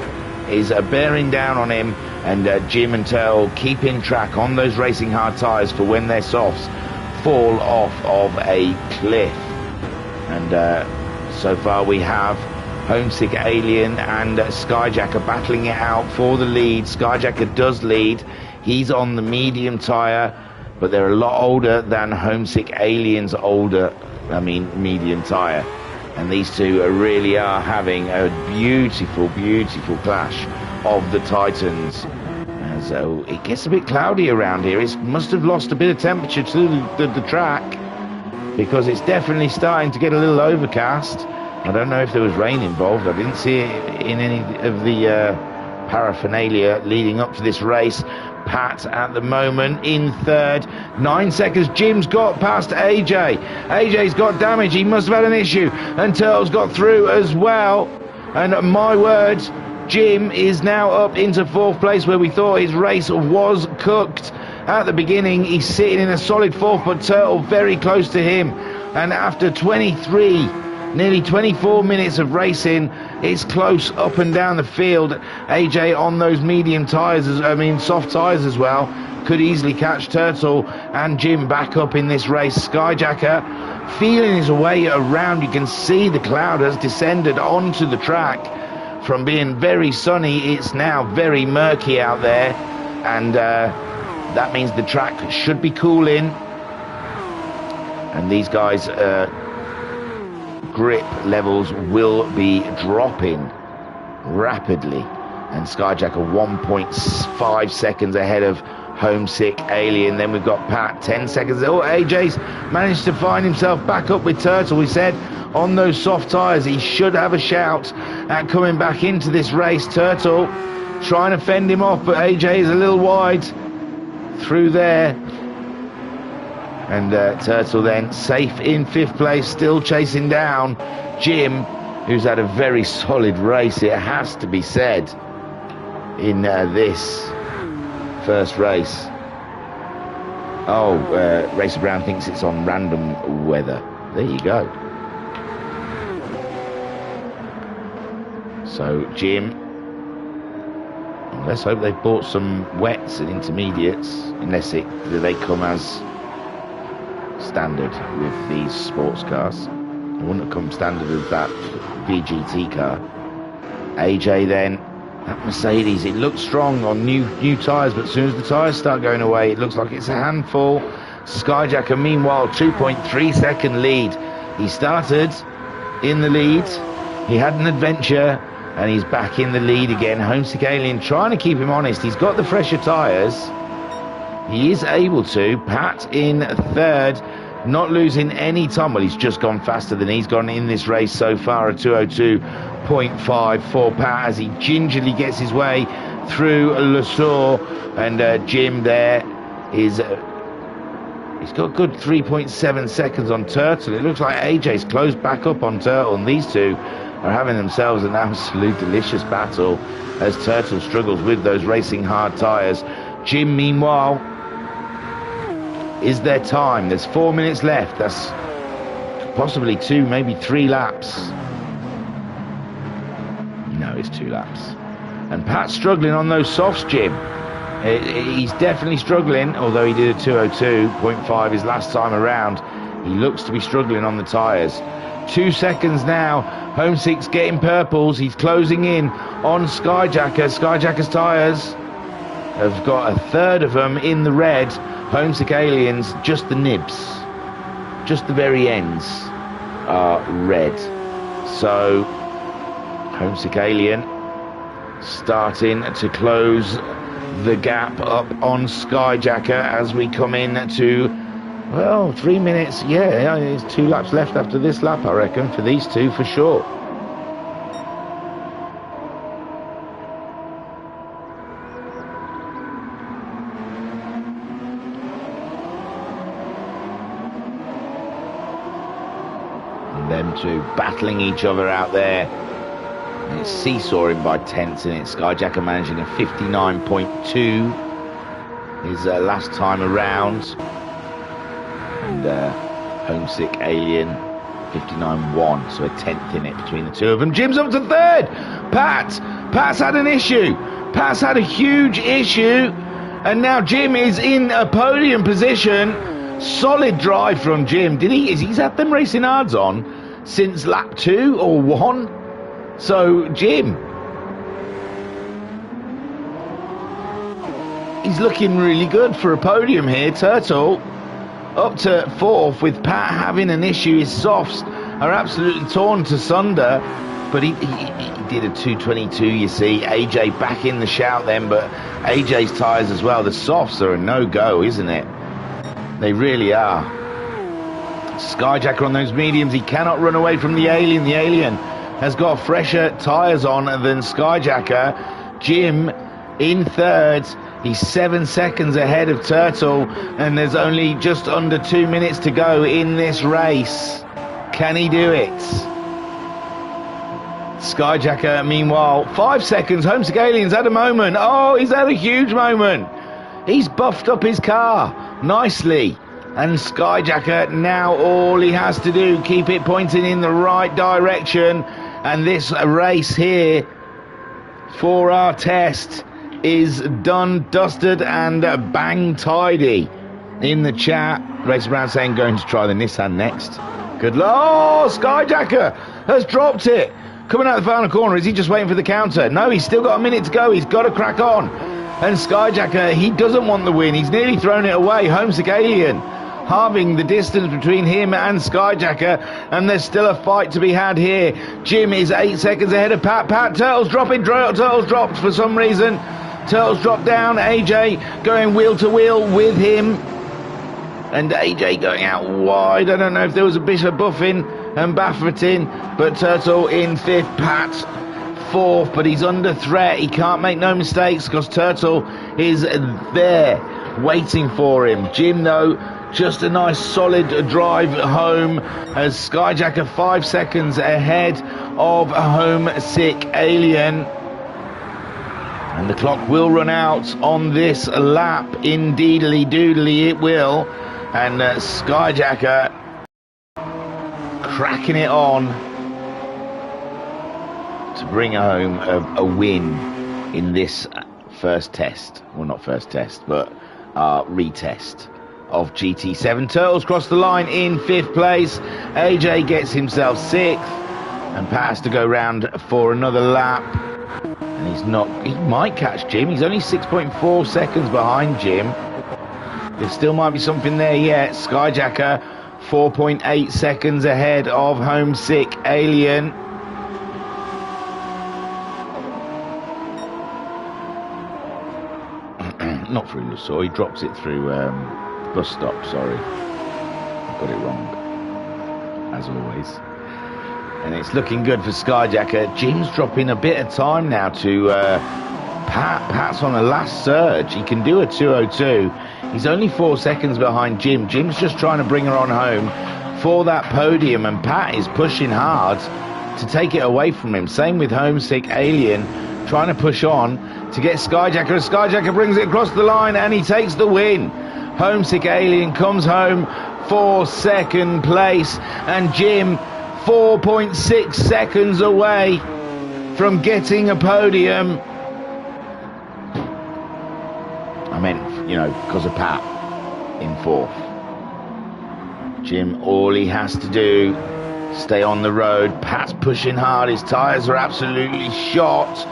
is bearing down on him, and Jim and Tel keeping track on those racing hard tyres for when their softs fall off of a cliff. And so far we have Homesick Alien and Skyjacker battling it out for the lead. Skyjacker does lead. He's on the medium tyre, but they're a lot older than Homesick Alien's medium tyre. And these two really are having a beautiful, beautiful clash of the Titans. As it gets a bit cloudy around here. It must have lost a bit of temperature to the track, because it's definitely starting to get a little overcast. I don't know if there was rain involved. I didn't see it in any of the paraphernalia leading up to this race. Pat at the moment in third, 9 seconds. Jim's got past AJ. AJ's got damage. He must have had an issue, and Turtle's got through as well. And my word, Jim is now up into fourth place, where we thought his race was cooked at the beginning. He's sitting in a solid fourth, but Turtle very close to him. And after 23, nearly 24 minutes of racing, it's close up and down the field. AJ on those medium tyres, soft tyres as well, could easily catch Turtle and Jim back up in this race. Skyjacker feeling his way around. You can see the cloud has descended onto the track. From being very sunny, it's now very murky out there, and that means the track should be cooling, and these guys grip levels will be dropping rapidly. And Skyjacker 1.5 seconds ahead of Homesick Alien. Then we've got Pat 10 seconds. Oh, AJ's managed to find himself back up with Turtle. We said on those soft tyres he should have a shout at coming back into this race. Turtle trying to fend him off, but AJ is a little wide through there. And Turtle then safe in fifth place, still chasing down Jim, who's had a very solid race, it has to be said, in this first race. Oh, Racer Brown thinks it's on random weather. There you go. So Jim, let's hope they've bought some wets and intermediates, unless they come as standard with these sports cars. It wouldn't have come standard with that VGT car. AJ then, that Mercedes, it looks strong on new tyres, but as soon as the tyres start going away, it looks like it's a handful. Skyjacker, meanwhile, 2.3 second lead. He started in the lead, he had an adventure, and he's back in the lead again. Homesick Alien trying to keep him honest. He's got the fresher tyres. He is able to. Pat in third, not losing any time. Well, he's just gone faster than he's gone in this race so far, a 202.5 for Pat, as he gingerly gets his way through Lesueur, and Jim there is he's got a good 3.7 seconds on Turtle. It looks like AJ's closed back up on Turtle, and these two are having themselves an absolute delicious battle as Turtle struggles with those racing hard tyres. Jim, meanwhile, is their time. There's 4 minutes left. That's possibly 2, maybe 3 laps. No, it's 2 laps. And Pat's struggling on those softs, Jim. He's definitely struggling, although he did a 2:02.5 his last time around. He looks to be struggling on the tyres. 2 seconds now. Homesick's getting purples. He's closing in on Skyjacker. Skyjacker's tyres have got a third of them in the red. Homesick Aliens, just the nibs, just the very ends are red. So Homesick Alien starting to close the gap up on Skyjacker as we come in to, well, 3 minutes. Yeah, there's 2 laps left after this lap, I reckon, for these two for sure. Them two battling each other out there. And it's seesawing by tenths in it. Skyjacker managing a 59.2 his last time around. And Homesick Alien 59.1, so a tenth in it between the two of them. Jim's up to third. Pat's had an issue. Pat's had a huge issue. And now Jim is in a podium position. Solid drive from Jim. He's had them racing hards on since lap 2 or 1. So Jim, he's looking really good for a podium here. Turtle up to 4th with Pat having an issue. His softs are absolutely torn to sunder, but he did a 2:22, you see. AJ back in the shout then, but AJ's tyres as well. The softs are a no-go, isn't it? They really are. Skyjacker on those mediums. He cannot run away from the Alien. The Alien has got fresher tyres on than Skyjacker. Jim in third. He's 7 seconds ahead of Turtle, and there's only just under 2 minutes to go in this race. Can he do it? Skyjacker, meanwhile, 5 seconds. Homesick Alien's had a moment. Oh, he's had a huge moment. He's buffed up his car nicely. And Skyjacker, now all he has to do, keep it pointing in the right direction. And this race here for our test is done, dusted, and bang tidy. In the chat, Race Brown saying going to try the Nissan next. Good luck. Oh, Skyjacker has dropped it. Coming out the final corner, is he just waiting for the counter? No, he's still got a minute to go. He's got to crack on. And Skyjacker, he doesn't want the win. He's nearly thrown it away. Homesick Alien halving the distance between him and Skyjacker, and there's still a fight to be had here. Jim is 8 seconds ahead of Pat. Turtle's dropping. Turtle's dropped for some reason. Turtle's dropped down. AJ going wheel to wheel with him, and AJ going out wide. I don't know if there was a bit of buffing and bafferting, but Turtle in 5th, Pat 4th, but he's under threat. He can't make no mistakes because Turtle is there waiting for him. Jim, though, just a nice solid drive home as Skyjacker 5 seconds ahead of Homesick Alien. And the clock will run out on this lap. Indeedly doodly it will. And Skyjacker cracking it on to bring home a win in this first test. Well, not first test, but retest of GT7. Turtles cross the line in 5th place. AJ gets himself 6th, and Pat has to go round for another lap. And he might catch Jim. He's only 6.4 seconds behind Jim. There still might be something there yet. Skyjacker 4.8 seconds ahead of Homesick Alien. Not through Lesueur, he drops it through bus stop, sorry. I got it wrong, as always. And it's looking good for Skyjacker. Jim's dropping a bit of time now to Pat's on a last surge. He can do a 2:02. He's only 4 seconds behind Jim. Jim's just trying to bring her on home for that podium, and Pat is pushing hard to take it away from him. Same with Homesick Alien, trying to push on to get Skyjacker. Skyjacker brings it across the line, and he takes the win. Homesick Alien comes home for second place, and Jim 4.6 seconds away from getting a podium. I meant, you know, because of Pat in fourth. Jim, all he has to do, stay on the road. Pat's pushing hard. His tyres are absolutely shot.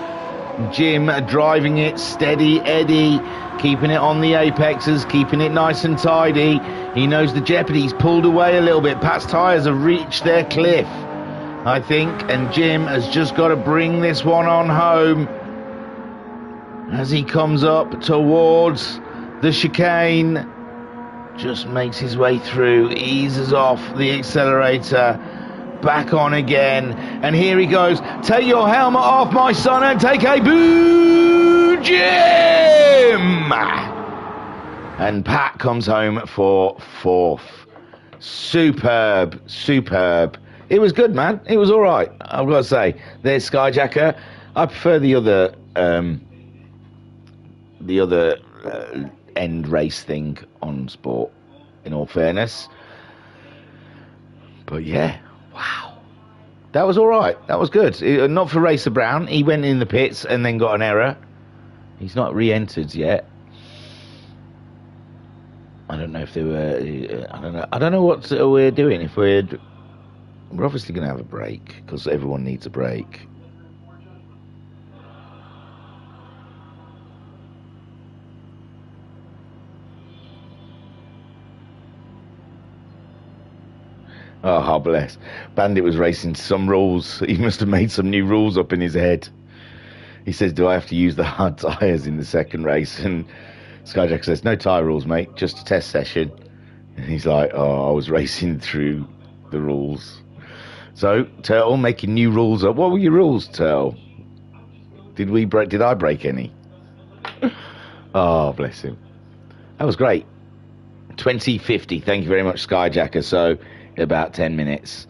Jim driving it steady Eddie, keeping it on the apexes, keeping it nice and tidy. He knows the jeopardy. He's pulled away a little bit. Pat's tyres have reached their cliff, I think, and Jim has just got to bring this one on home as he comes up towards the chicane. Just makes his way through, eases off the accelerator, back on again, and here he goes. Take your helmet off, my son, and take a boo, Jim! And Pat comes home for fourth. Superb. It was good, man. It was all right, I've got to say. There's Skyjacker. I prefer the other end race thing on Sport, in all fairness. But yeah, wow, that was all right. That was good. Not for Racer Brown. He went in the pits and then got an error. He's not re-entered yet. I don't know if they were. I don't know what we're doing. If we're obviously going to have a break because everyone needs a break. Oh, bless. Bandit was racing some rules. He must have made some new rules up in his head. He says, do I have to use the hard tyres in the second race? And Skyjack says, no tyre rules, mate, just a test session. And he's like, oh, I was racing through the rules. So, Turtle making new rules up. What were your rules, Turtle? Did I break any? Oh, bless him. That was great. 2050. Thank you very much, Skyjacker. So, about 10 minutes.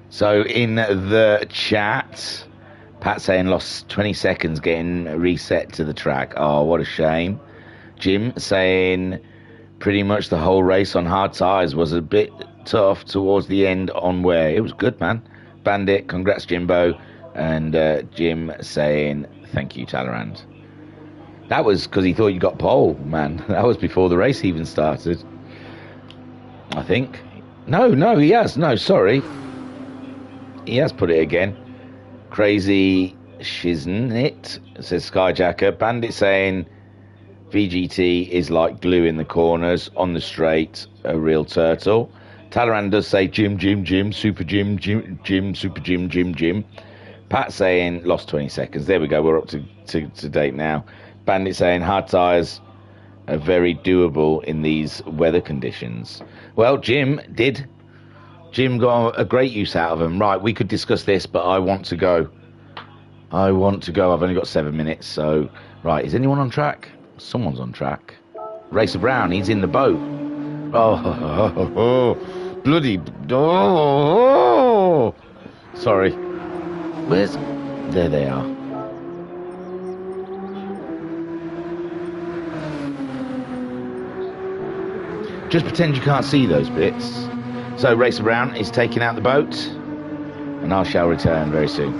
So in the chat, Pat saying lost 20 seconds getting reset to the track. Oh, what a shame. Jim saying pretty much the whole race on hard tyres was a bit tough towards the end on wear. It was good, man. Bandit, congrats, Jimbo. And Jim saying thank you, Talleyrand. That was because he thought you got pole, man. That was before the race even started, I think. No, he has. No, sorry. He has put it again. Crazy Shiznit, says Skyjacker. Bandit saying VGT is like glue in the corners, on the straight, a real turtle. Talleyrand does say Jim, Super Jim, Super Jim. Pat saying lost 20 seconds. There we go. We're up to date now. Bandit saying hard tyres are very doable in these weather conditions. Well, Jim got a great use out of them. Right, we could discuss this, but I want to go. I've only got 7 minutes, so... Right, is anyone on track? Someone's on track. Racer Brown, he's in the boat. Bloody... Oh, sorry. There they are. Just pretend you can't see those bits. So Racer Brown is taking out the boat, and I shall return very soon.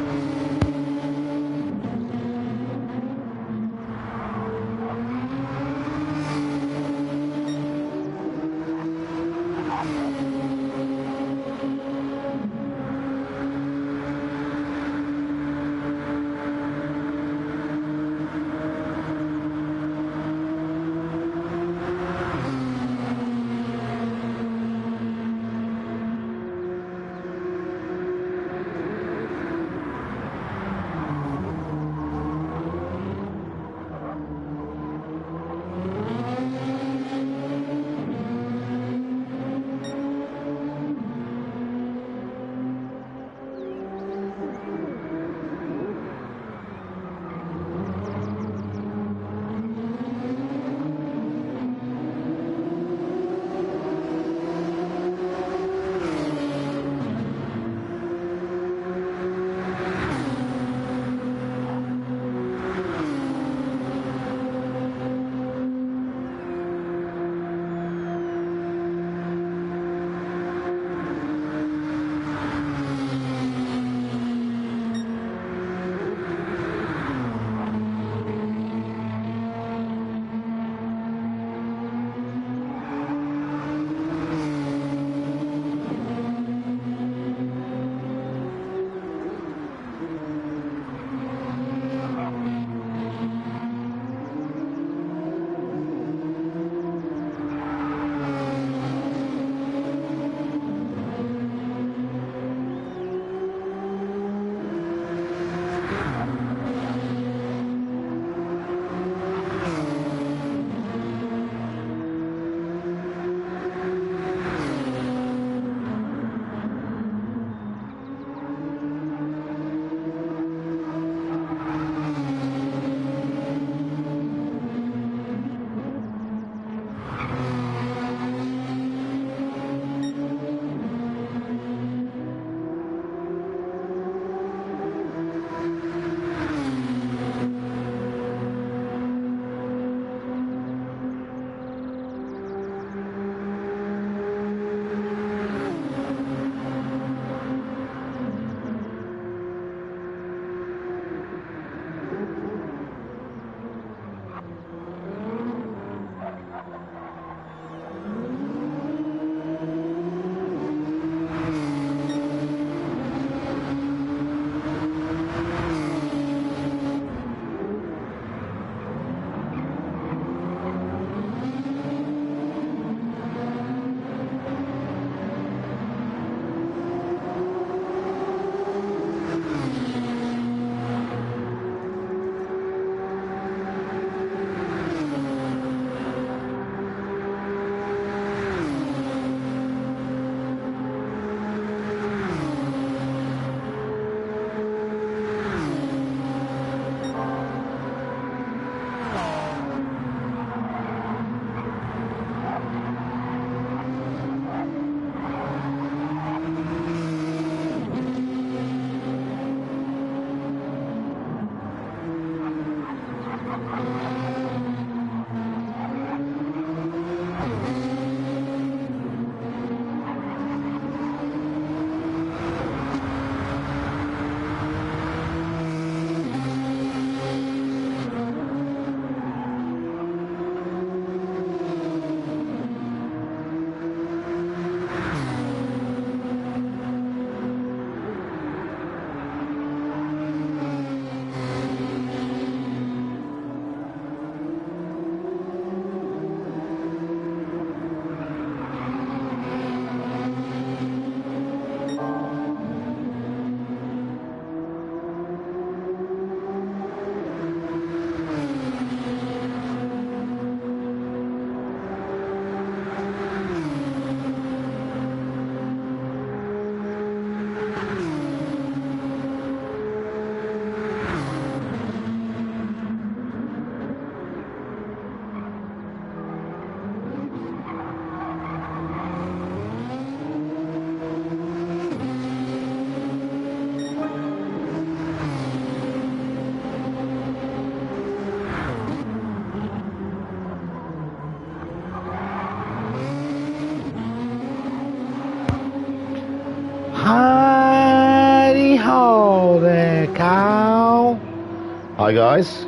Hi guys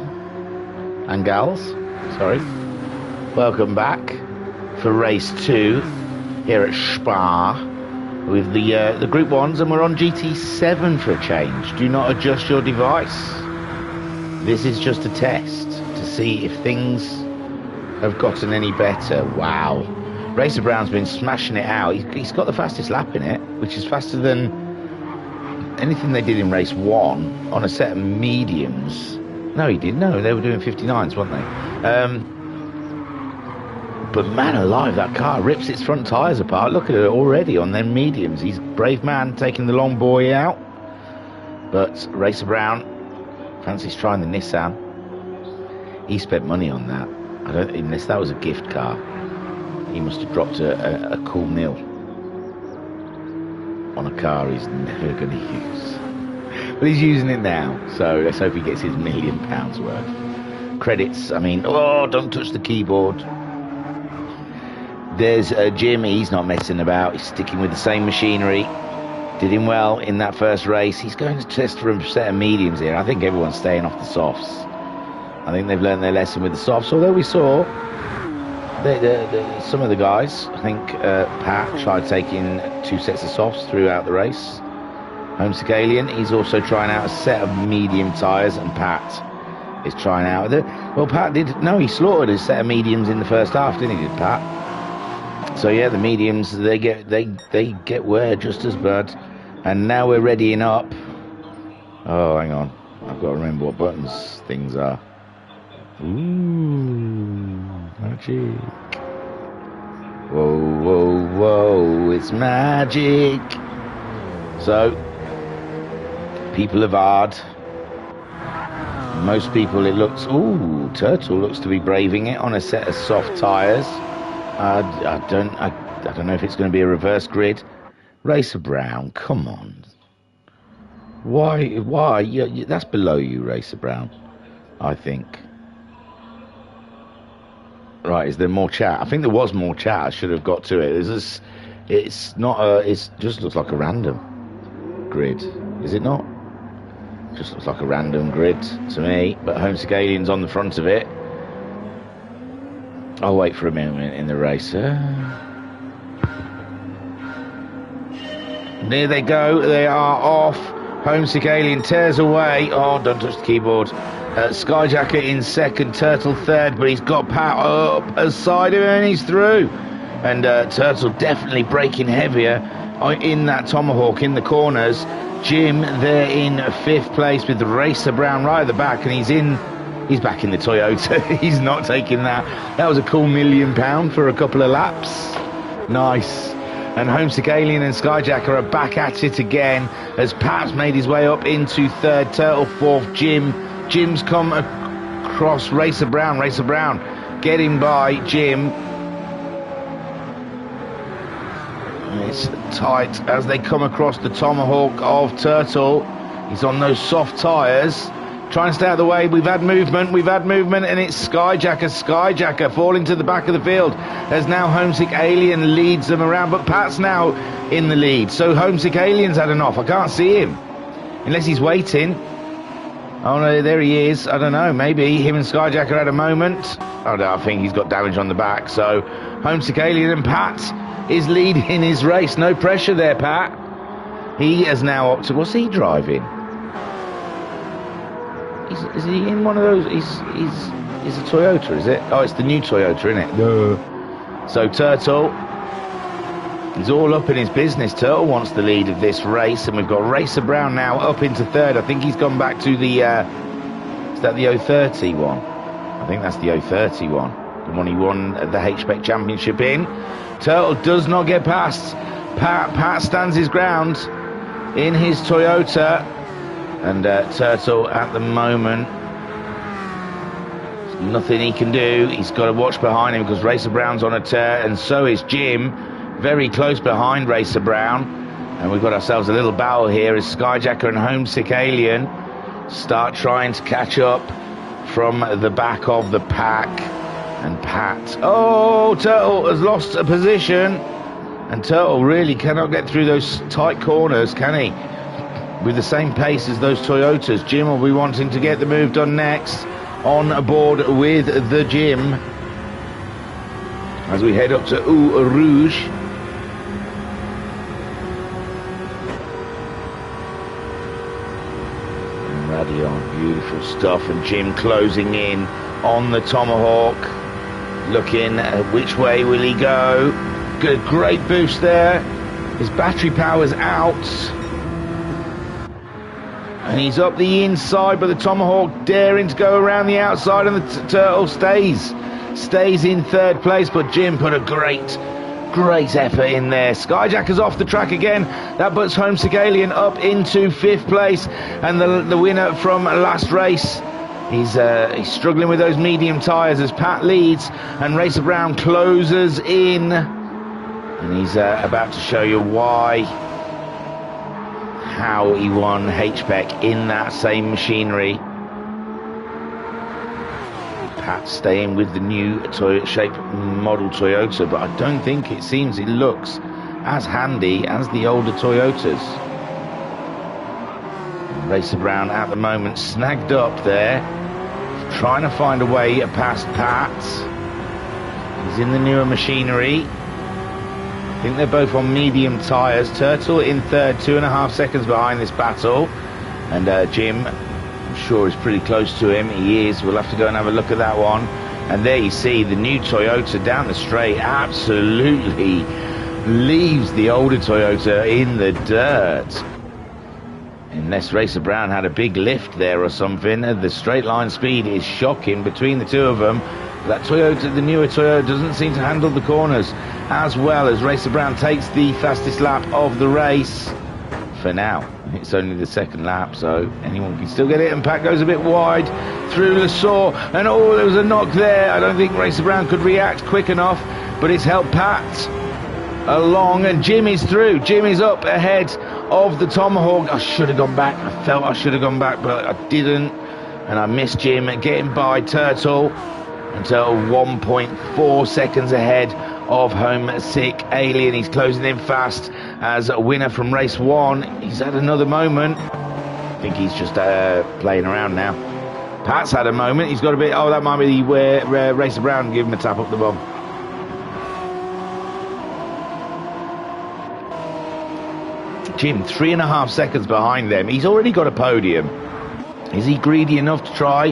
and gals, sorry. Welcome back for race 2 here at Spa with the Group 1s, and we're on GT7 for a change. Do not adjust your device. This is just a test to see if things have gotten any better. Wow. Racer Brown's been smashing it out. He's got the fastest lap in it, which is faster than anything they did in race 1 on a set of mediums. No, he didn't. No, they were doing 59s, weren't they? But man alive, that car rips its front tyres apart. Look at it already on them mediums. He's a brave man taking the long boy out. But Racer Brown fancies trying the Nissan. He spent money on that. I don't, unless that was a gift car. He must have dropped a cool nil on a car he's never going to use. But he's using it now, so let's hope he gets his £1 million worth. Credits, I mean, oh, don't touch the keyboard. There's Jim, he's not messing about, he's sticking with the same machinery. Did him well in that first race. He's going to test for a set of mediums here. I think everyone's staying off the softs. I think they've learned their lesson with the softs, although we saw some of the guys, I think Pat tried taking 2 sets of softs throughout the race. Homesick Alien, he's also trying out a set of medium tyres, and Pat is trying out Pat he slaughtered his set of mediums in the first half, didn't he, did Pat? So yeah, the mediums, they get wear just as bad. And now we're readying up. Oh, hang on, I've got to remember what buttons things are. Ooh, magic. Whoa, whoa, whoa, it's magic. So, people have hard. Most people, it looks... Ooh, Turtle looks to be braving it on a set of soft tyres. I don't know if it's going to be a reverse grid. Racer Brown, come on. Why? That's below you, Racer Brown, I think. Right, is there more chat? I think there was more chat. I should have got to it. It's just looks like a random grid. Is it not? Just looks like a random grid to me. But Homesick Alien's on the front of it. I'll wait for a minute in the race. There they go. They are off. Homesick Alien tears away. Oh, don't touch the keyboard. Skyjacker in second, Turtle third, but he's got Pat up aside him and he's through. And Turtle definitely braking heavier in that Tomahawk in the corners. Jim there in 5th place with the Racer Brown right at the back, and he's back in the Toyota. He's not taking that. That was a cool £1 million for a couple of laps. Nice. And Homesick Alien and Skyjacker are back at it again as Pat's made his way up into 3rd, Turtle 4th, Jim's come across Racer Brown. Racer Brown getting by Jim. It's tight as they come across the Tomahawk of Turtle. He's on those soft tyres. Trying to stay out of the way. We've had movement, and it's Skyjacker falling to the back of the field as now Homesick Alien leads them around, but Pat's now in the lead. So Homesick Alien's had an off. I can't see him unless he's waiting. Oh no, there he is. I don't know, maybe him and Skyjacker had a moment. Oh no, I think he's got damage on the back. So Homesick Alien and Pat is leading his race. No pressure there, Pat. He is now up to... What's he driving? Is he in one of those? He's a Toyota, is it? Oh, it's the new Toyota, isn't it? No. So Turtle, he's all up in his business. Turtle wants the lead of this race, and we've got Racer Brown now up into 3rd. I think he's gone back to the... is that the 030 one? I think that's the 030 one. The one he won the H-Spec Championship in. Turtle does not get past. Pat stands his ground in his Toyota. And Turtle at the moment, there's nothing he can do. He's got to watch behind him because Racer Brown's on a tear, and so is Jim, very close behind Racer Brown. And we've got ourselves a little battle here as Skyjacker and Homesick Alien start trying to catch up from the back of the pack. And Pat, oh, Turtle has lost a position, and Turtle really cannot get through those tight corners, can he? with the same pace as those Toyotas. Jim will be wanting to get the move done next, on board with the Jim as we head up to Eau Rouge. And Radion, beautiful stuff, and Jim closing in on the Tomahawk, looking at which way will he go. Good, great boost there. His battery power's out, and he's up the inside, but the Tomahawk daring to go around the outside, and the Turtle stays in third place. But Jim put a great effort in there. Skyjacker's off the track again. That puts Homesick Alien up into fifth place, and the winner from last race. He's struggling with those medium tyres as Pat leads and Racer Brown closes in, and he's about to show you how he won HPEC in that same machinery. Pat staying with the new shape model Toyota, but I don't think it looks as handy as the older Toyotas. Racer Brown at the moment snagged up there, trying to find a way past Pat. He's in the newer machinery. I think they're both on medium tyres. Turtle in third, 2.5 seconds behind this battle, and Jim, I'm sure, is pretty close to him. He is. We'll have to go and have a look at that one. And there you see the new Toyota down the straight absolutely leaves the older Toyota in the dirt. Unless Racer Brown had a big lift there or something. The straight line speed is shocking between the two of them. That Toyota, the newer Toyota, doesn't seem to handle the corners as well, as Racer Brown takes the fastest lap of the race for now. It's only the second lap, so anyone can still get it. And Pat goes a bit wide through Le Saw, and there was a knock there. I don't think Racer Brown could react quick enough, but it's helped Pat along, and Jim is through. Jim is up ahead of the Tomahawk. I should have gone back. I felt I should have gone back, but I didn't, and I missed Jim getting by Turtle until 1.4 seconds ahead of Homesick Alien. He's closing in fast as a winner from race one. He's had another moment. I think he's just playing around now. Pat's had a moment. He's got a bit. Oh, that might be where Racer Brown give him a tap up the bum. Jim 3.5 seconds behind them. He's already got a podium. Is he greedy enough to try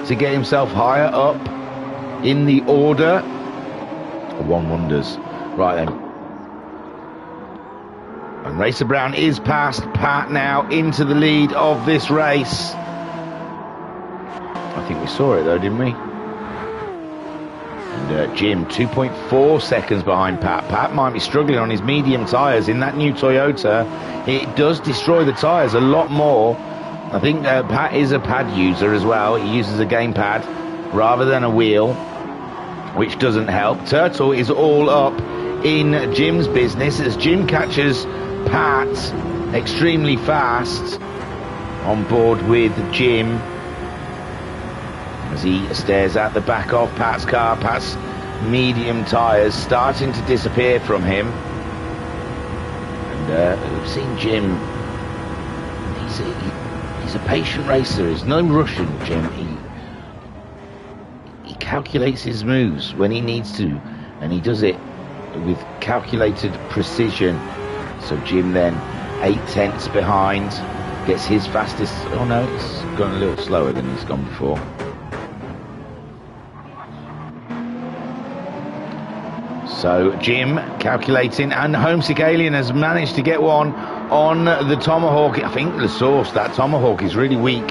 to get himself higher up in the order? One wonders. Right then. And Racer Brown is past Pat now into the lead of this race. I think we saw it though, didn't we? And Jim 2.4 seconds behind Pat. Pat might be struggling on his medium tyres in that new Toyota. It does destroy the tyres a lot more. I think Pat is a pad user as well. He uses a gamepad rather than a wheel, which doesn't help. Turtle is all up in Jim's business as Jim catches Pat extremely fast on board with Jim as he stares at the back of Pat's car. Pat's medium tyres starting to disappear from him, and we've seen Jim. He's a patient racer. He's no Russian, Jim. He calculates his moves when he needs to, and he does it with calculated precision. So Jim then 8/10 behind, gets his fastest. Oh no, it's gone a little slower than he's gone before. So Jim calculating, and Homesick Alien has managed to get one on the Tomahawk. I think the source, that Tomahawk, is really weak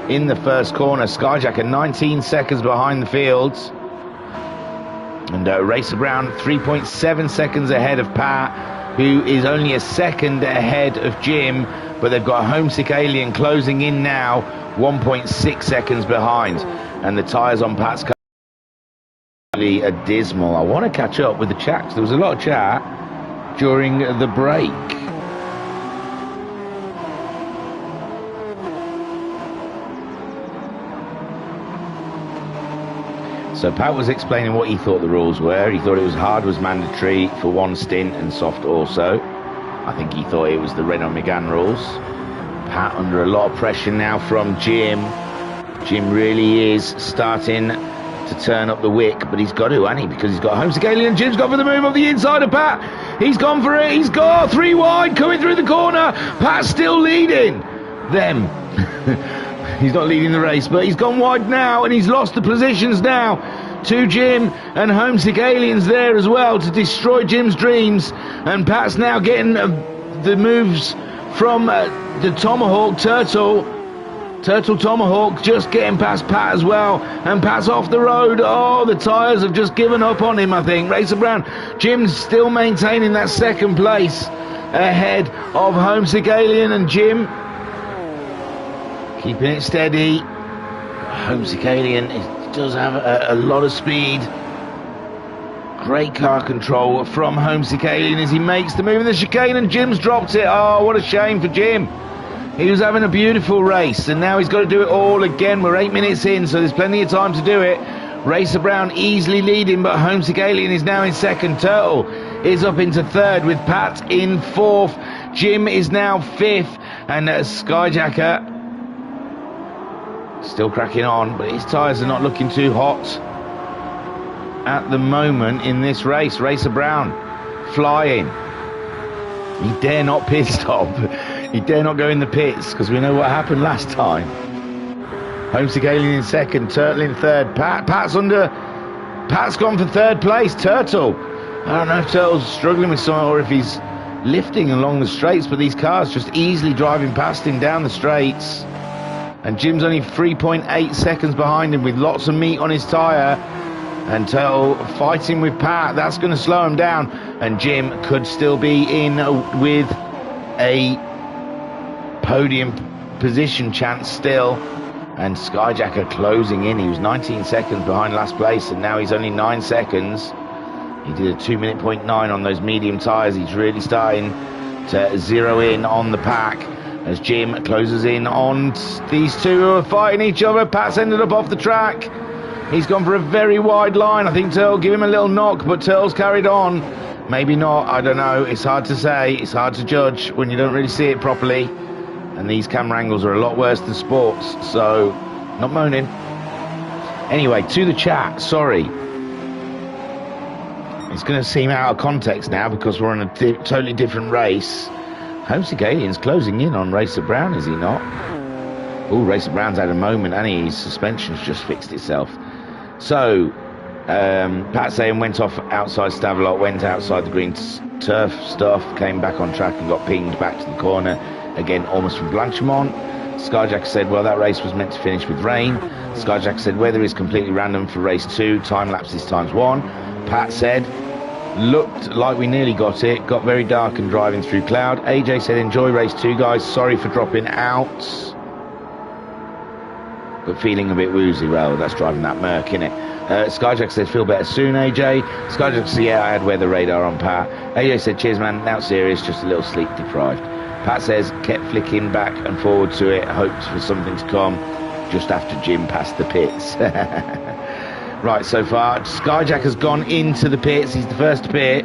in the first corner. Skyjacker 19 seconds behind the fields. And Racer Brown 3.7 seconds ahead of Pat, who is only a second ahead of Jim. But they've got Homesick Alien closing in now, 1.6 seconds behind. And the tyres on Pat's car are really dismal. I want to catch up with the chat. There was a lot of chat during the break. So Pat was explaining what he thought the rules were. He thought it was hard was mandatory for one stint and soft also. I think he thought it was the Renault Megane rules. Pat under a lot of pressure now from Jim. Jim really is starting to turn up the wick, but he's got to, hasn't he? Because he's got Homesick Alien. Jim's gone for the move of the inside of Pat. He's gone for it. He's got 3 wide coming through the corner. Pat's still leading them. He's not leading the race, but he's gone wide now, and he's lost the positions now to Jim, and Homesick Alien's there as well to destroy Jim's dreams. And Pat's now getting the moves from the Tomahawk Turtle Tomahawk, just getting past Pat as well, and Pat's off the road. Oh, the tyres have just given up on him, I think. Racer Brown, Jim's still maintaining that second place ahead of Homesick Alien, and Jim keeping it steady. Homesick Alien does have a lot of speed. Great car control from Homesick Alien as he makes the move in the chicane, and Jim's dropped it. Oh, what a shame for Jim. He was having a beautiful race, and now he's got to do it all again. We're 8 minutes in, so there's plenty of time to do it. Racer Brown easily leading, but Homesick Alien is now in second. Turtle is up into third with Pat in fourth. Jim is now fifth, and Skyjacker still cracking on, but his tyres are not looking too hot at the moment in this race. Racer Brown flying. He dare not pit stop. He dare not go in the pits, because we know what happened last time. Homesick Alien in second, Turtle in third. Pat's gone for third place. Turtle, I don't know if Turtle's struggling with something or if he's lifting along the straights, but these cars just easily driving past him down the straights. And Jim's only 3.8 seconds behind him with lots of meat on his tyre. And Turtle fighting with Pat. That's going to slow him down. And Jim could still be in with a podium position chance still. And Skyjacker closing in. He was 19 seconds behind last place, and now he's only 9 seconds. He did a 2:09 on those medium tyres. He's really starting to zero in on the pack as Jim closes in on these two who are fighting each other. Pat's ended up off the track. He's gone for a very wide line. I think Turtle give him a little knock, but Turtle's carried on. Maybe not, I don't know. It's hard to say. It's hard to judge when you don't really see it properly. And these camera angles are a lot worse than sports, so not moaning. Anyway, to the chat, sorry. It's going to seem out of context now because we're on a totally different race. Homesick Alien's closing in on Racer Brown, is he not? Oh, Racer Brown's had a moment, and his suspension's just fixed itself. So, Pat saying went off outside Stavelot, went outside the green turf stuff, came back on track and got pinged back to the corner. Again, almost from Blanchimont. Skyjack said, well, that race was meant to finish with rain. Skyjack said, weather is completely random for race 2. Time lapses times 1. Pat said, looked like we nearly got it. Got very dark and driving through cloud. AJ said, enjoy race 2, guys. Sorry for dropping out. But feeling a bit woozy. Well, that's driving that Merc, innit? Skyjack said, feel better soon, AJ. Skyjack said, yeah, I had weather radar on Pat. AJ said, cheers, man. Now serious, just a little sleep deprived. Pat says, kept flicking back and forward to it, hoped for something to come just after Jim passed the pits. Right, so far, Skyjack has gone into the pits. He's the first to pit.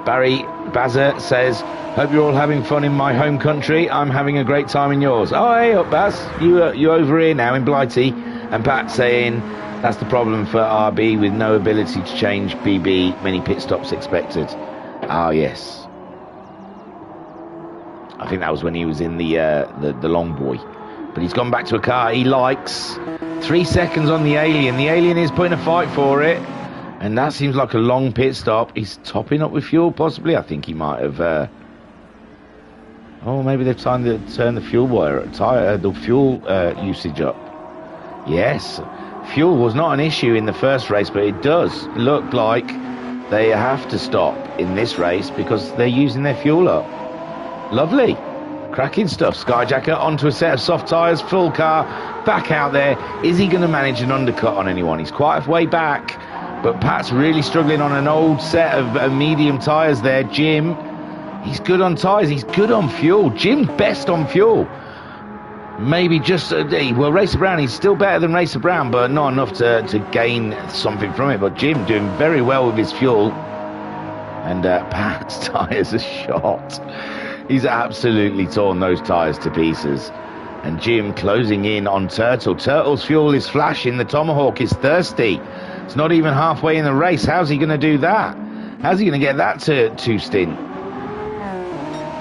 Barry Bazza says, hope you're all having fun in my home country. I'm having a great time in yours. Oh, hey up, Baz. You over here now in Blighty. And Pat saying, that's the problem for RB with no ability to change BB. Many pit stops expected. Ah, yes. I think that was when he was in the long boy. But he's gone back to a car he likes. 3 seconds on the Alien. The Alien is putting a fight for it. And that seems like a long pit stop. He's topping up with fuel, possibly. I think he might have... Oh, maybe they've turned the fuel wire, the fuel usage up. Yes. Fuel was not an issue in the first race, but it does look like they have to stop in this race because they're using their fuel up. Lovely. Cracking stuff. Skyjacker onto a set of soft tyres, full car, back out there. Is he going to manage an undercut on anyone? He's quite a way back, but Pat's really struggling on an old set of medium tyres there. Jim, he's good on tyres, he's good on fuel. Jim's best on fuel. Maybe just, well, Racer Brown, he's still better than Racer Brown, but not enough to gain something from it. But Jim doing very well with his fuel. And Pat's tyres are shot. He's absolutely torn those tyres to pieces. And Jim closing in on Turtle. Turtle's fuel is flashing. The Tomahawk is thirsty. It's not even halfway in the race. How's he going to do that? How's he going to get that to stint?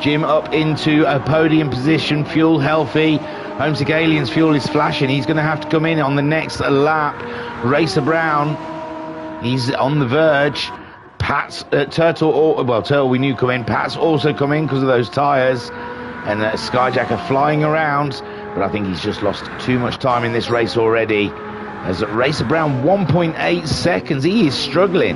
Jim up into a podium position. Fuel healthy. Homesick Alien's fuel is flashing. He's going to have to come in on the next lap. Racer Brown, he's on the verge. Pat's Turtle we knew come in. Pat's also come in because of those tyres. And Skyjacker flying around. But I think he's just lost too much time in this race already. As Racer Brown, 1.8 seconds. He is struggling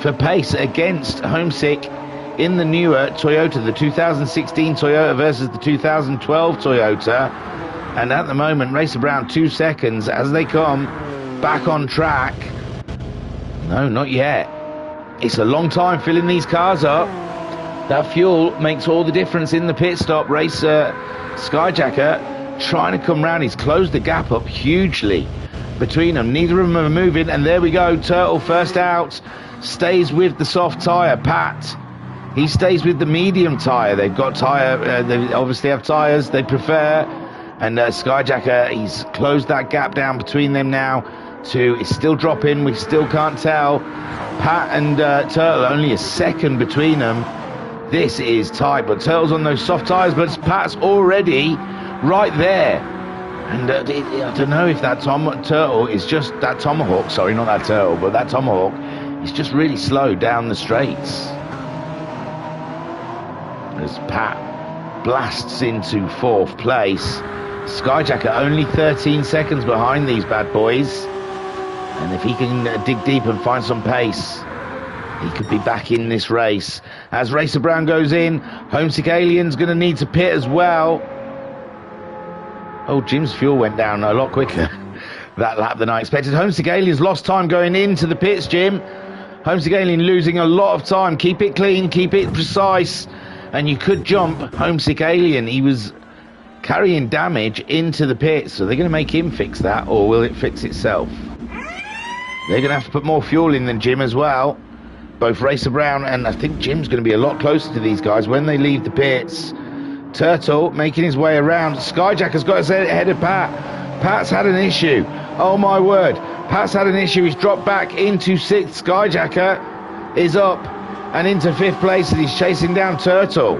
for pace against Homesick in the newer Toyota, the 2016 Toyota versus the 2012 Toyota. And at the moment, Racer Brown 2 seconds as they come back on track. No, not yet. It's a long time filling these cars up. That fuel makes all the difference in the pit stop. Racer Skyjacker trying to come round. He's closed the gap up hugely between them. Neither of them are moving. And there we go. Turtle first out. Stays with the soft tyre. Pat, he stays with the medium tyre. They've got tyre. They obviously have tyres they prefer. And Skyjacker, he's closed that gap down between them now. It's still dropping. We still can't tell. Pat and Turtle only a second between them. This is tight, but Turtle's on those soft tyres, but Pat's already right there. And I don't know if that Turtle is just that Tomahawk. Sorry, not that Turtle, but that Tomahawk is just really slow down the straights. As Pat blasts into fourth place. Skyjacker only 13 seconds behind these bad boys. And if he can dig deep and find some pace, he could be back in this race. As Racer Brown goes in, Homesick Alien's going to need to pit as well. Oh, Jim's fuel went down a lot quicker that lap than I expected. Homesick Alien's lost time going into the pits, Jim. Homesick Alien losing a lot of time. Keep it clean, keep it precise, and you could jump Homesick Alien. He was carrying damage into the pits, so they're going to make him fix that, or will it fix itself? They're going to have to put more fuel in than Jim as well. Both Racer Brown and I think Jim's going to be a lot closer to these guys when they leave the pits. Turtle making his way around. Skyjacker's got us ahead of Pat. Pat's had an issue. Oh my word. Pat's had an issue. He's dropped back into sixth. Skyjacker is up and into fifth place, and he's chasing down Turtle.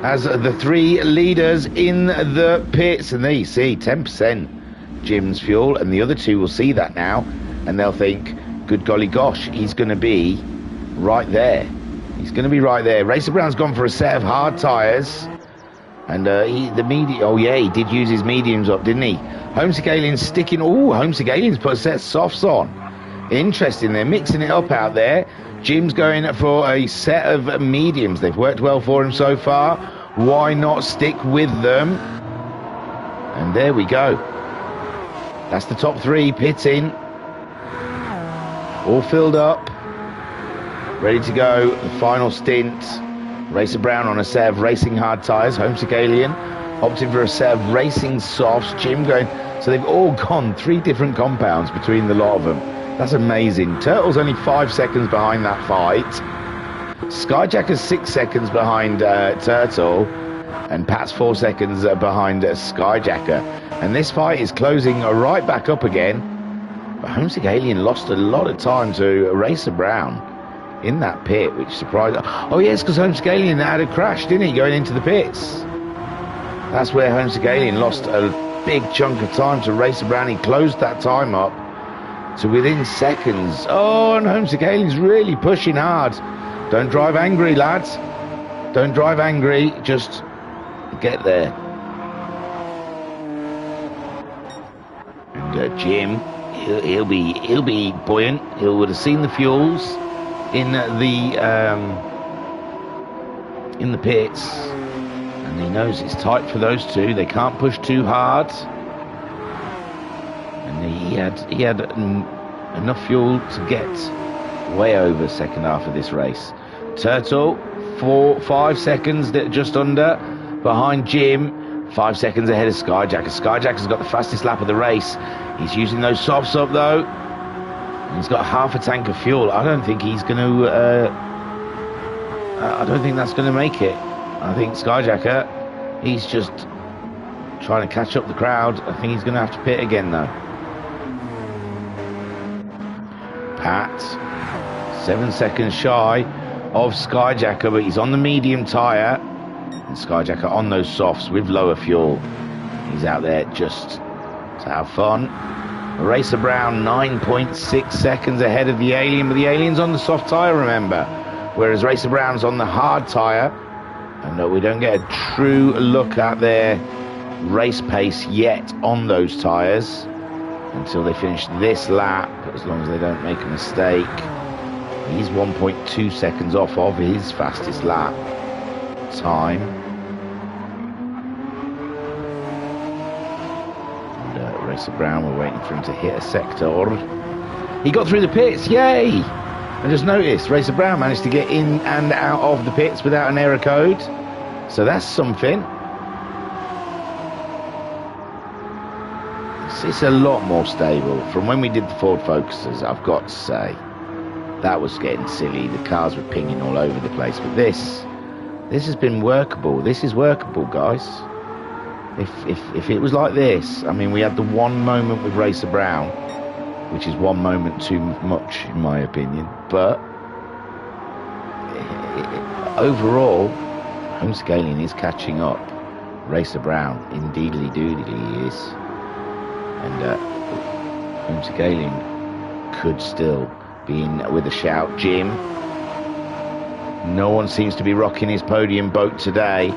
As the three leaders in the pits, and there you see 10% Jim's fuel, and the other two will see that now and they'll think, good golly gosh, he's going to be right there. He's going to be right there. Racer Brown's gone for a set of hard tyres, and he did use his mediums up, didn't he? Homesick Alien's sticking. Homesick Alien's put a set of softs on. Interesting, they're mixing it up out there. Jim's going for a set of mediums. They've worked well for him so far. Why not stick with them? And there we go. That's the top three pitting. All filled up. Ready to go. The final stint. Racer Brown on a set of racing hard tyres. Homesick Alien opting for a set of racing softs. Jim going. So they've all gone 3 different compounds between the lot of them. That's amazing. Turtle's only 5 seconds behind that fight. Skyjacker's 6 seconds behind Turtle. And Pat's 4 seconds behind Skyjacker. And this fight is closing right back up again. But Homesick Alien lost a lot of time to Racer Brown in that pit, which surprised. Oh yes, because Homesick Alien had a crash, didn't he, going into the pits? That's where Homesick Alien lost a big chunk of time to Racer Brown. He closed that time up to within seconds. Oh, and Homesick Alien's really pushing hard. Don't drive angry, lads. Don't drive angry. Just get there. And Jim, he'll be buoyant. He would have seen the fuels in the pits, and he knows it's tight for those two. They can't push too hard, and he had enough fuel to get way over second half of this race. Turtle 5 seconds, just under behind Jim. 5 seconds ahead of Skyjacker. Skyjacker's got the fastest lap of the race. He's using those softs up though. And he's got half a tank of fuel. I don't think he's going to I don't think that's going to make it. I think Skyjacker, he's just trying to catch up the crowd. I think he's going to have to pit again, though. Pat, 7 seconds shy of Skyjacker, but he's on the medium tyre. And Skyjacker on those softs with lower fuel. He's out there just to have fun. Racer Brown, 9.6 seconds ahead of the Alien, but the Alien's on the soft tyre, remember. Whereas Racer Brown's on the hard tyre. And we don't get a true look at their race pace yet on those tyres until they finish this lap, as long as they don't make a mistake. He's 1.2 seconds off of his fastest lap time. And Racer Brown, we're waiting for him to hit a sector. He got through the pits, yay! I just noticed Racer Brown managed to get in and out of the pits without an error code. So that's something. It's a lot more stable. From when we did the Ford Focuses, I've got to say, that was getting silly. The cars were pinging all over the place. But this has been workable. This is workable, guys. If it was like this, I mean, we had the one moment with Racer Brown, which is one moment too much, in my opinion. But overall, Homescaling is catching up. Racer Brown, indeedly doodly he is. And Homescaling could still be in with a shout. Jim, no one seems to be rocking his podium boat today.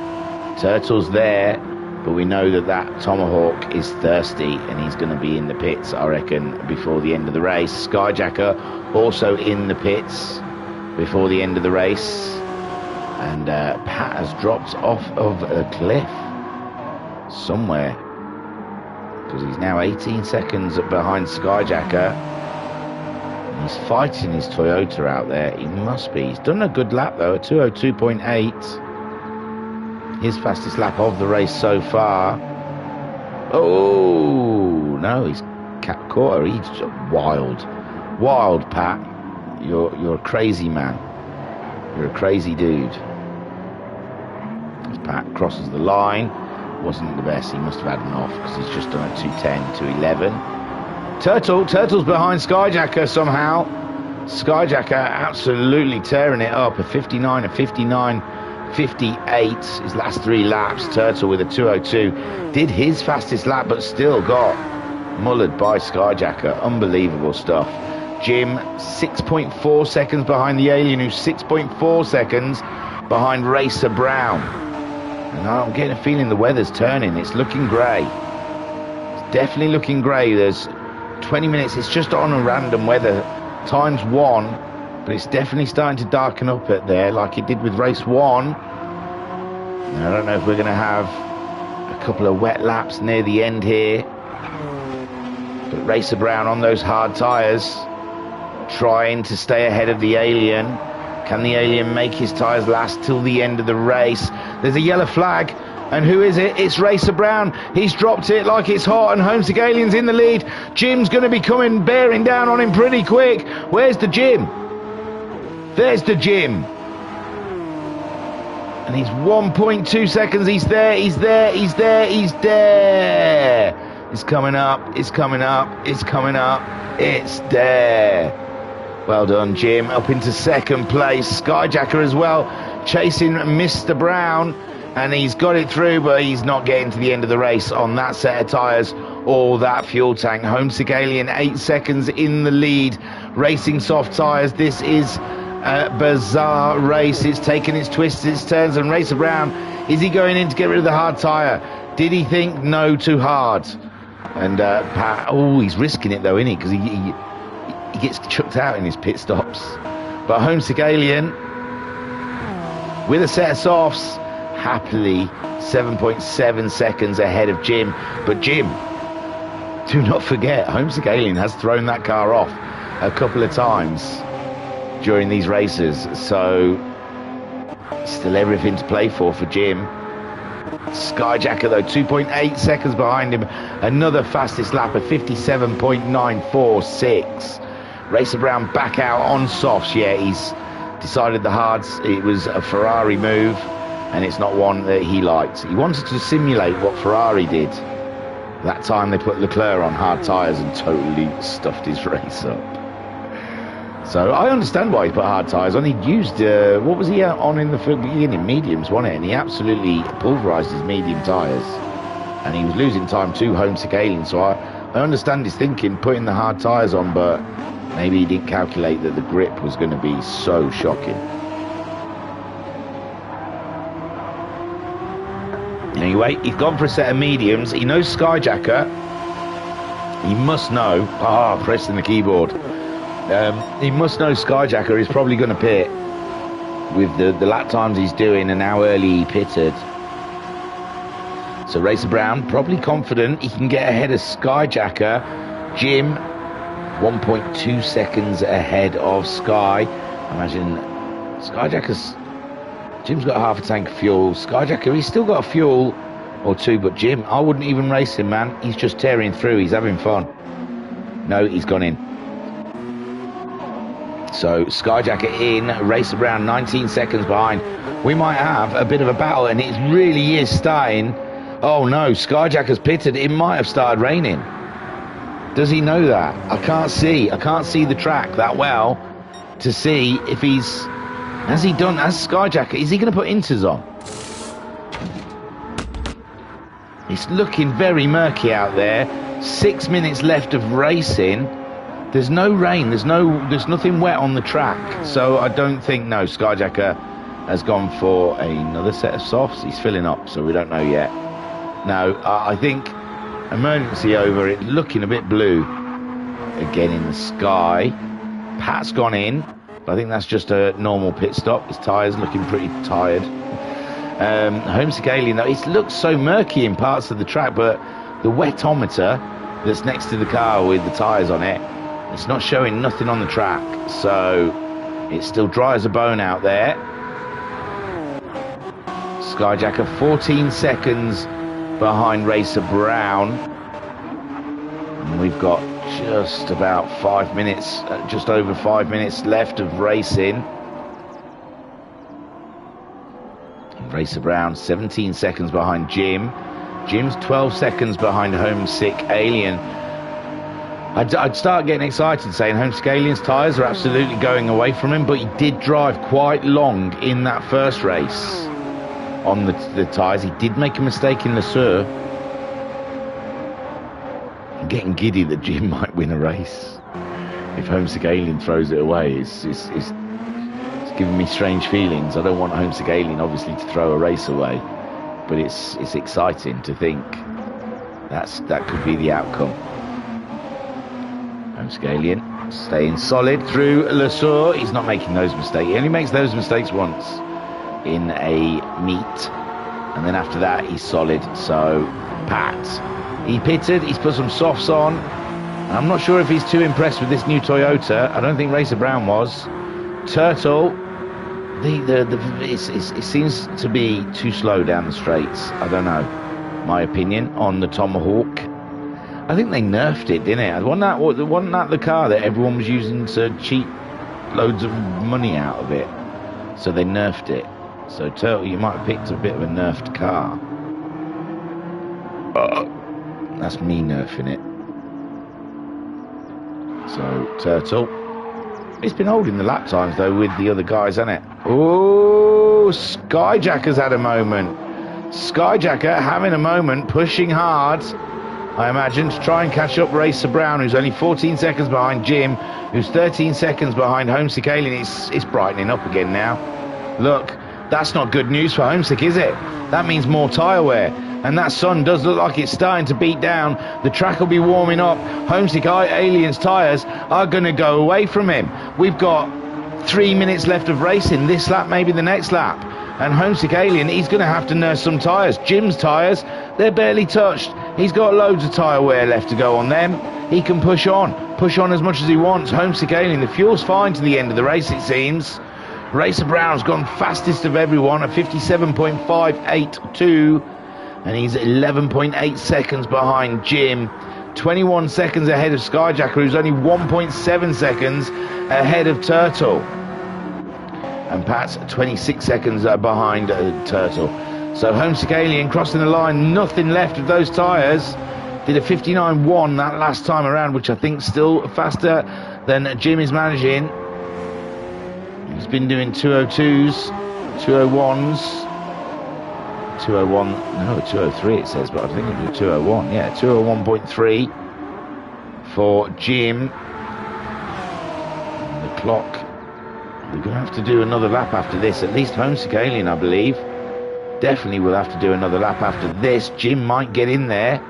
Turtle's there, but we know that Tomahawk is thirsty and he's going to be in the pits, I reckon, before the end of the race. Skyjacker also in the pits before the end of the race. And Pat has dropped off of a cliff somewhere, because he's now 18 seconds behind Skyjacker. And he's fighting his Toyota out there. He must be. He's done a good lap, though, a 2:02.8. His fastest lap of the race so far. Oh, no, he's caught her. He's wild, Pat. You're a crazy man. You're a crazy dude. As Pat crosses the line, wasn't the best. He must have had an off because he's just done a 2:10 to 11. Turtle's behind Skyjacker somehow. Skyjacker absolutely tearing it up. A 59, a 59, 58. His last three laps. Turtle with a 2:02. Did his fastest lap, but still got mullered by Skyjacker. Unbelievable stuff. Jim, 6.4 seconds behind the Alien, who's 6.4 seconds behind Racer Brown. And I'm getting a feeling the weather's turning. It's looking grey. It's definitely looking grey. There's 20 minutes. It's just on a random weather. Time's 1, but it's definitely starting to darken up at there like it did with race 1. And I don't know if we're going to have a couple of wet laps near the end here. But Racer Brown on those hard tyres, trying to stay ahead of the Alien. Can the Alien make his tyres last till the end of the race? There's a yellow flag, and who is it? It's Racer Brown. He's dropped it like it's hot, and Homesick Alien's in the lead. Jim's going to be bearing down on him pretty quick. Where's the Jim? There's the Jim. And he's 1.2 seconds. He's there. It's coming up. It's there. Well done, Jim. Up into second place. Skyjacker as well, chasing Mr. Brown. And he's got it through, but he's not getting to the end of the race on that set of tyres or that fuel tank. Homesick Alien, 8 seconds in the lead. Racing soft tyres. This is a bizarre race. It's taken its twists, its turns. And Racer Brown, is he going in to get rid of the hard tyre? Did he think no too hard? And Pat, he's risking it though, isn't he? Because he gets chucked out in his pit stops. But Homesick Alien, with a set of softs, happily 7.7 seconds ahead of Jim. But Jim, do not forget, Homesick Alien has thrown that car off a couple of times during these races. So still everything to play for Jim. Skyjacker though, 2.8 seconds behind him. Another fastest lap of 57.946. Racer Brown back out on softs. Yeah, he's decided it was a Ferrari move, and it's not one that he liked. He wanted to simulate what Ferrari did. That time they put Leclerc on hard tyres and totally stuffed his race up. So I understand why he put hard tyres on. He'd used, what was he on in the beginning? Mediums, wasn't it? And he absolutely pulverised his medium tyres. And he was losing time to Homesick Alien. So I understand his thinking, putting the hard tyres on, but maybe he didn't calculate that the grip was going to be so shocking. Anyway, he's gone for a set of mediums. He knows Skyjacker. He must know. Pressing the keyboard. He must know Skyjacker is probably going to pit with the lap times he's doing and how early he pitted. So Racer Brown probably confident he can get ahead of Skyjacker. Jim 1.2 seconds ahead of Sky. Imagine Jim's got half a tank of fuel. Skyjacker, he's still got a fuel or two, but Jim, I wouldn't even race him, man. He's just tearing through. He's having fun. No, he's gone in. So Skyjacker in, Racer Brown 19 seconds behind. We might have a bit of a battle, and it really is starting. Oh no, Skyjacker's pitted. It might have started raining. Does he know that? I can't see the track that well to see if he's... Has Skyjacker, is he going to put inters on? It's looking very murky out there. 6 minutes left of racing. There's no rain. There's nothing wet on the track. So I don't think, no, Skyjacker has gone for another set of softs. He's filling up, so we don't know yet. No, I think emergency over it, looking a bit blue again in the sky. Pat's gone in. I think that's just a normal pit stop. His tyres looking pretty tired. Homesick Alien, though, it looks so murky in parts of the track, but the wetometer that's next to the car with the tyres on it, it's not showing nothing on the track. So it's still dry as a bone out there. Skyjacker 14 seconds behind Racer Brown. And we've got just about 5 minutes, just over 5 minutes left of racing. And Racer Brown 17 seconds behind Jim. Jim's 12 seconds behind Homesick Alien. I'd start getting excited saying Homesick Alien's tyres are absolutely going away from him, but he did drive quite long in that first race on the tyres. He did make a mistake in Le Sur. I'm getting giddy that Jim might win a race if Homesick Alien throws it away. It's giving me strange feelings. I don't want Homesick Alien obviously to throw a race away, but it's exciting to think that could be the outcome. Homesick Alien staying solid through Le Sur. He's not making those mistakes. He only makes those mistakes once in a meet, and then after that he's solid. So Pat, he pitted, he's put some softs on. I'm not sure if he's too impressed with this new Toyota. I don't think Racer Brown was. Turtle, it seems to be too slow down the straights. I don't know, my opinion on the Tomahawk. I think they nerfed it, didn't it? Wasn't that the car that everyone was using to cheat loads of money out of it? So they nerfed it. So Turtle, you might have picked a bit of a nerfed car. That's me nerfing it. So Turtle, it's been holding the lap times though with the other guys, hasn't it? Oh, Skyjacker's had a moment. Skyjacker having a moment, pushing hard, I imagine, to try and catch up Racer Brown, who's only 14 seconds behind Jim, who's 13 seconds behind Homesick Alien. It's brightening up again now. Look, that's not good news for Homesick, is it? That means more tyre wear. And that sun does look like it's starting to beat down. The track will be warming up. Homesick Alien's tyres are going to go away from him. We've got 3 minutes left of racing. This lap, maybe the next lap. And Homesick Alien, he's going to have to nurse some tyres. Jim's tyres, they're barely touched. He's got loads of tyre wear left to go on them. He can push on as much as he wants. Homesick Alien, the fuel's fine to the end of the race, it seems. Racer Brown's gone fastest of everyone at 57.582. And he's 11.8 seconds behind Jim. 21 seconds ahead of Skyjacker, who's only 1.7 seconds ahead of Turtle. and Pat's 26 seconds behind Turtle. So Homesick Alien crossing the line, nothing left of those tyres. Did a 59.1 that last time around, which I think still faster than Jim is managing. He's been doing 202s, 201s, 201, no, 203 it says, but I think it was 201, yeah, 201.3 for Jim. And the clock, we're going to have to do another lap after this, at least Homesick Alien, I believe. Definitely will have to do another lap after this. Jim might get in there.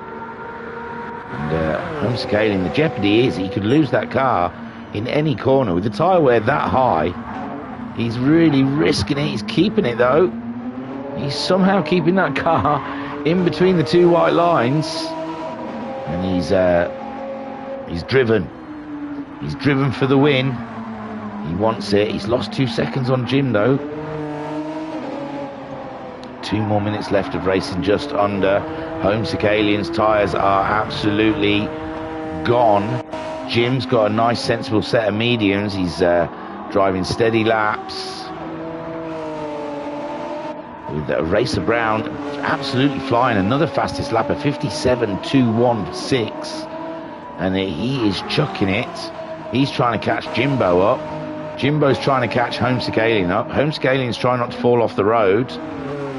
And Homesick Alien, the jeopardy is he could lose that car in any corner. With the tyre wear that high, he's really risking it. He's keeping it though. He's somehow keeping that car in between the two white lines. And he's driven. He's driven for the win. He wants it. He's lost 2 seconds on Jim though. 2 more minutes left of racing, just under. Homesick Alien's tyres are absolutely gone. Jim's got a nice sensible set of mediums. He's driving steady laps. With Racer Brown absolutely flying, another fastest lap, a 57.216. And he is chucking it. He's trying to catch Jimbo up. Jimbo's trying to catch Homesick Alien up. Homesick Alien's trying not to fall off the road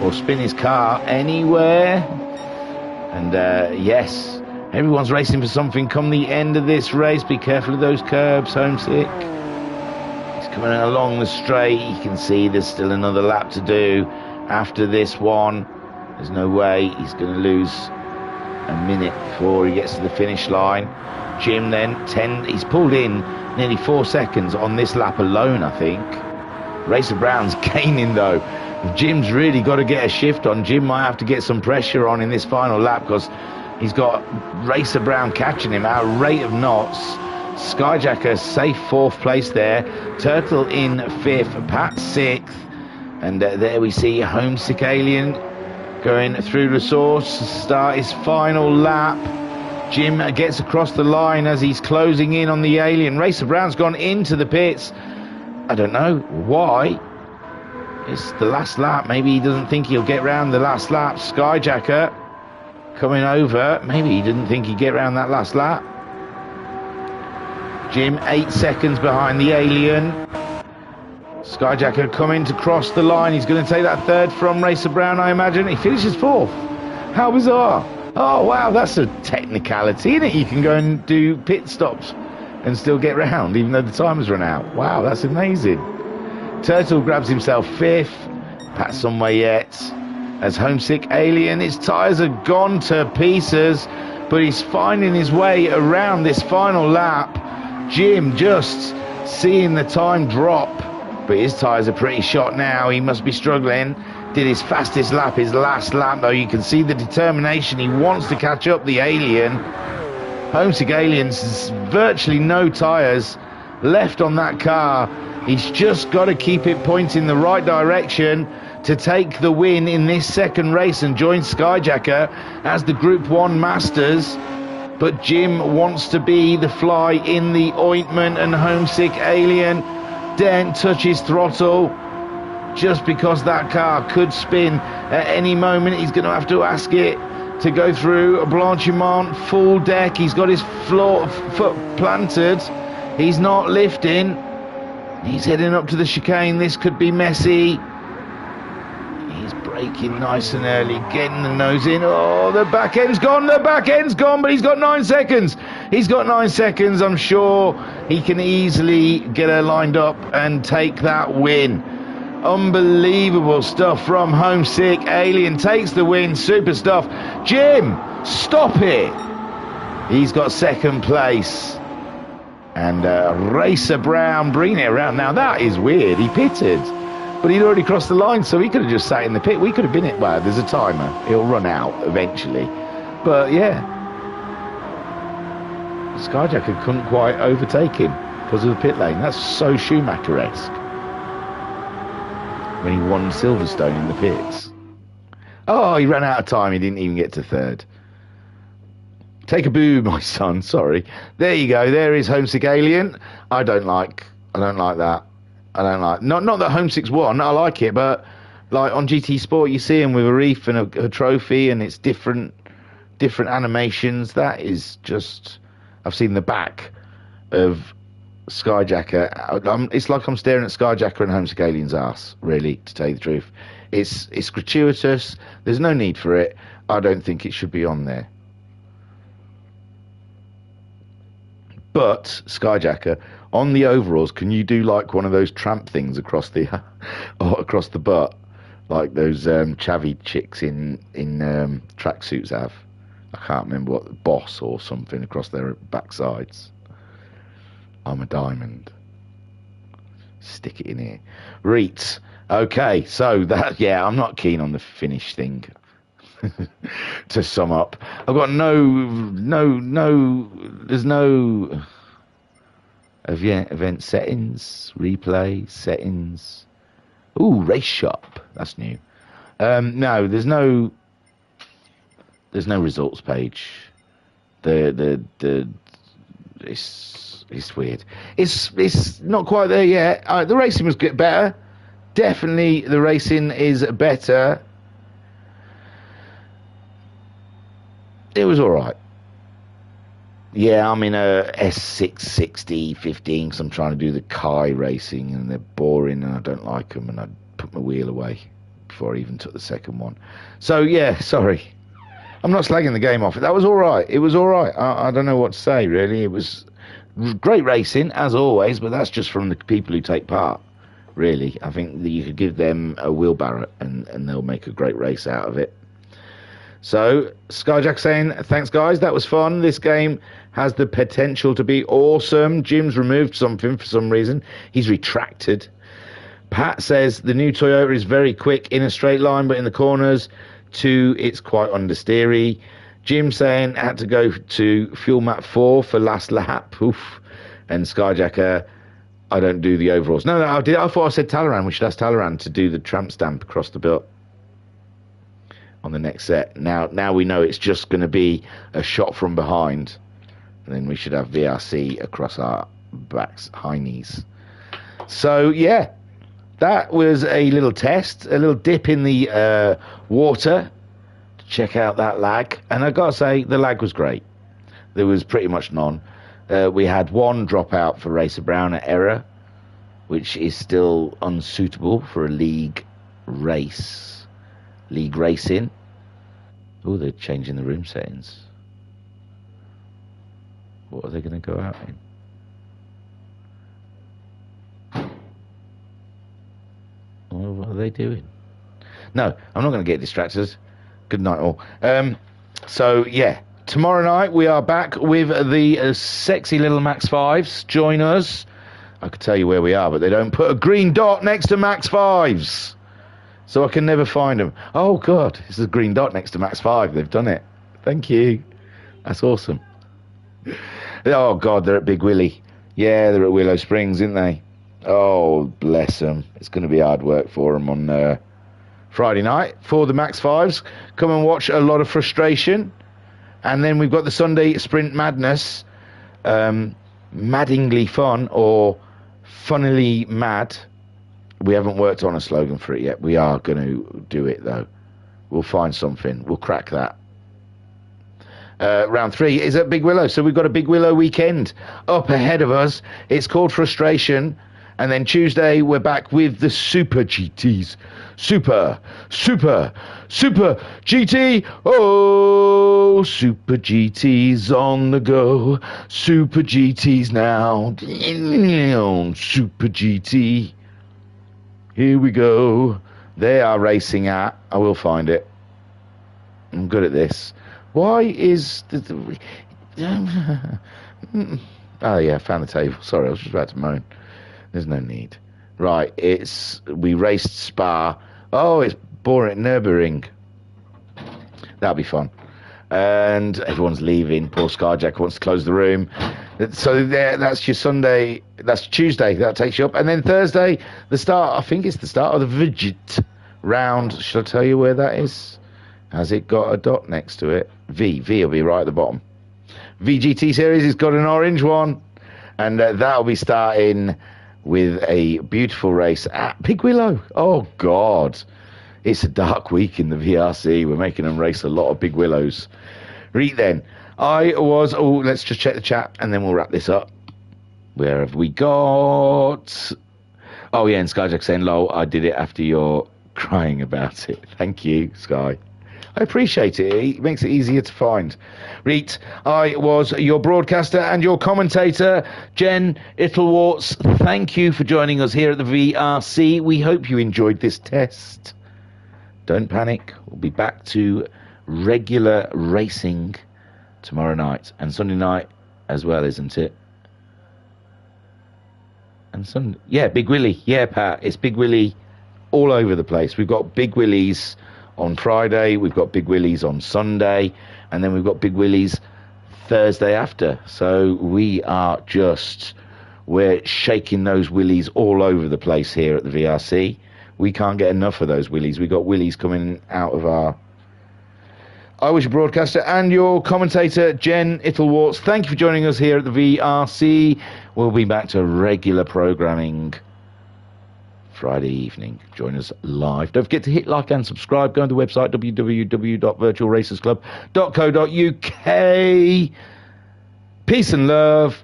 or spin his car anywhere. And yes, everyone's racing for something come the end of this race. Be careful of those curbs, Homesick. He's coming along the straight. You can see there's still another lap to do after this one. There's no way he's going to lose a minute before he gets to the finish line. Jim then, he's pulled in nearly 4 seconds on this lap alone, I think. Racer Brown's gaining though. Jim's really got to get a shift on. Jim might have to get some pressure on in this final lap because he's got Racer Brown catching him at a rate of knots. Skyjacker safe 4th place there. Turtle in 5th. Pat 6th. And there we see Homesick Alien going through the source to start his final lap. Jim gets across the line as he's closing in on the Alien. Racer Brown's gone into the pits. I don't know why. It's the last lap. Maybe he doesn't think he'll get round the last lap. Skyjacker coming over. Maybe he didn't think he'd get round that last lap. Jim 8 seconds behind the Alien. Skyjacker coming to cross the line. He's going to take that 3rd from Racer Brown, I imagine. He finishes 4th. How bizarre. Oh, wow, that's a technicality, isn't it? You can go and do pit stops and still get round, even though the time has run out. Wow, that's amazing. Turtle grabs himself 5th. Pat somewhere yet. As Homesick Alien, his tyres are gone to pieces, but he's finding his way around this final lap. Jim just seeing the time drop, but his tyres are pretty shot now. He must be struggling. Did his fastest lap, his last lap though. You can see the determination. He wants to catch up the Alien. Homesick Alien's virtually no tyres left on that car. He's just got to keep it pointing the right direction to take the win in this second race and join Skyjacker as the Group 1 Masters. But Jim wants to be the fly in the ointment, and Homesick Alien daren't touch his throttle just because that car could spin at any moment. He's going to have to ask it to go through a Blanchimont full deck. He's got his foot planted. He's not lifting. He's heading up to the chicane. This could be messy. He's braking nice and early, getting the nose in. Oh, the back end's gone. The back end's gone, but he's got 9 seconds. He's got 9 seconds. I'm sure he can easily get her lined up and take that win. Unbelievable stuff from Homesick Alien. Takes the win. Super stuff. Jim, stop it. He's got 2nd place. And Racer Brown bringing it around. Now that is weird. He pitted, but he'd already crossed the line, so he could have just sat in the pit. We could have been it. Well, there's a timer. It'll run out eventually. But yeah, Skyjacker couldn't quite overtake him because of the pit lane. That's so Schumacher-esque. When he won Silverstone in the pits. Oh, he ran out of time. He didn't even get to 3rd. Take a boo, my son. Sorry. There you go. There is Homesick Alien. I don't like that. I don't like. Not that Home 6 won. I like it, but like on GT Sport, you see him with a reef and a trophy, and it's different animations. That is just. I've seen the back of Skyjacker. It's like I'm staring at Skyjacker and Homesick Alien's ass. Really, to tell you the truth, it's gratuitous. There's no need for it. I don't think it should be on there. But Skyjacker, on the overalls, can you do like one of those tramp things across the across the butt, like those chavvy chicks in tracksuits have? I can't remember what, Boss or something, across their backsides. I'm a diamond. Stick it in here. Reet. Okay, so that, yeah, I'm not keen on the finish thing. To sum up, I've got there's no event settings, replay settings. Ooh, race shop, that's new. No, there's no results page. It's weird. It's not quite there yet. The racing was get better. Definitely, the racing is better. It was all right. Yeah, I'm in a S660 15 because I'm trying to do the Kai racing, and they're boring and I don't like them, and I put my wheel away before I even took the second one. So yeah, sorry. I'm not slagging the game off. That was all right. It was all right. I don't know what to say, really. It was great racing, as always, but that's just from the people who take part, really. I think that you could give them a wheelbarrow and they'll make a great race out of it. So, Skyjack saying, thanks guys, that was fun. This game has the potential to be awesome. Jim's removed something for some reason. He's retracted. Pat says, the new Toyota is very quick in a straight line, but in the corners, it's quite understeery. Jim saying, had to go to fuel map 4 for last lap. Oof. And Skyjacker, I don't do the overalls. No, I did. I thought I said Talleyrand. We should ask Talleyrand to do the tramp stamp across the belt on the next set. Now we know it's just going to be a shot from behind, and then we should have VRC across our backs, high knees. So yeah, that was a little test, a little dip in the water to check out that lag, and I gotta say the lag was great. There was pretty much none. We had one dropout for Racer Brown at error, which is still unsuitable for a league racing. Oh, they're changing the room settings. What are they going to go out in? Well, what are they doing? No, I'm not going to get distracted. Good night all. So yeah, tomorrow night we are back with the sexy little Max 5s. Join us. I could tell you where we are, but they don't put a green dot next to Max 5s. So I can never find them. Oh, God, it's a green dot next to Max 5. They've done it. Thank you. That's awesome. Oh, God, they're at Big Willie. Yeah, they're at Willow Springs, aren't they? Oh, bless them. It's going to be hard work for them on Friday night for the Max 5s. Come and watch a lot of frustration. And then we've got the Sunday Sprint Madness. Maddingly fun, or funnily mad. We haven't worked on a slogan for it yet. We are going to do it, though. We'll find something. We'll crack that. Round 3 is at Big Willow. So we've got a Big Willow weekend up ahead of us. It's called Frustration. And then Tuesday, we're back with the Super GTs. Super GT. Oh, Super GTs on the go. Super GTs now. Super GT. Here we go. They are racing at. I will find it. I'm good at this. Why is oh yeah, I found the table. Sorry, I was just about to moan. There's no need. Right, we raced Spa. Oh, it's boring. Nürburgring. That'll be fun. And everyone's leaving. Poor Skyjack wants to close the room. So that's your Sunday. That's Tuesday. That takes you up. And then Thursday, the start. I think it's the start of the Vidget round. Shall I tell you where that is? Has it got a dot next to it? V will be right at the bottom. VGT series has got an orange one. And that'll be starting with a beautiful race at Big Willow. Oh, God. It's a dark week in the VRC. We're making them race a lot of Big Willows. Right then, let's just check the chat and then we'll wrap this up. Where have we got? Oh, yeah, and Skyjack saying, lol, I did it after you're crying about it. Thank you, Sky. I appreciate it. It makes it easier to find. Reet, I was your broadcaster and your commentator, Jen Ittlewarts. Thank you for joining us here at the VRC. We hope you enjoyed this test. Don't panic. We'll be back to regular racing tomorrow night and Sunday night as well, isn't it? And Sunday, yeah, Big Willie. Yeah, Pat, it's Big Willie all over the place. We've got Big Willies on Friday, we've got Big Willies on Sunday, and then we've got Big Willies Thursday after. So we're shaking those Willies all over the place here at the VRC. We can't get enough of those Willies. We've got Willies coming out of our... I was your broadcaster and your commentator, Jen Ittlewarts. Thank you for joining us here at the VRC. We'll be back to regular programming Friday evening. Join us live. Don't forget to hit like and subscribe. Go on the website, www.virtualracersclub.co.uk. Peace and love.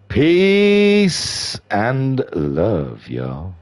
Peace and love, y'all.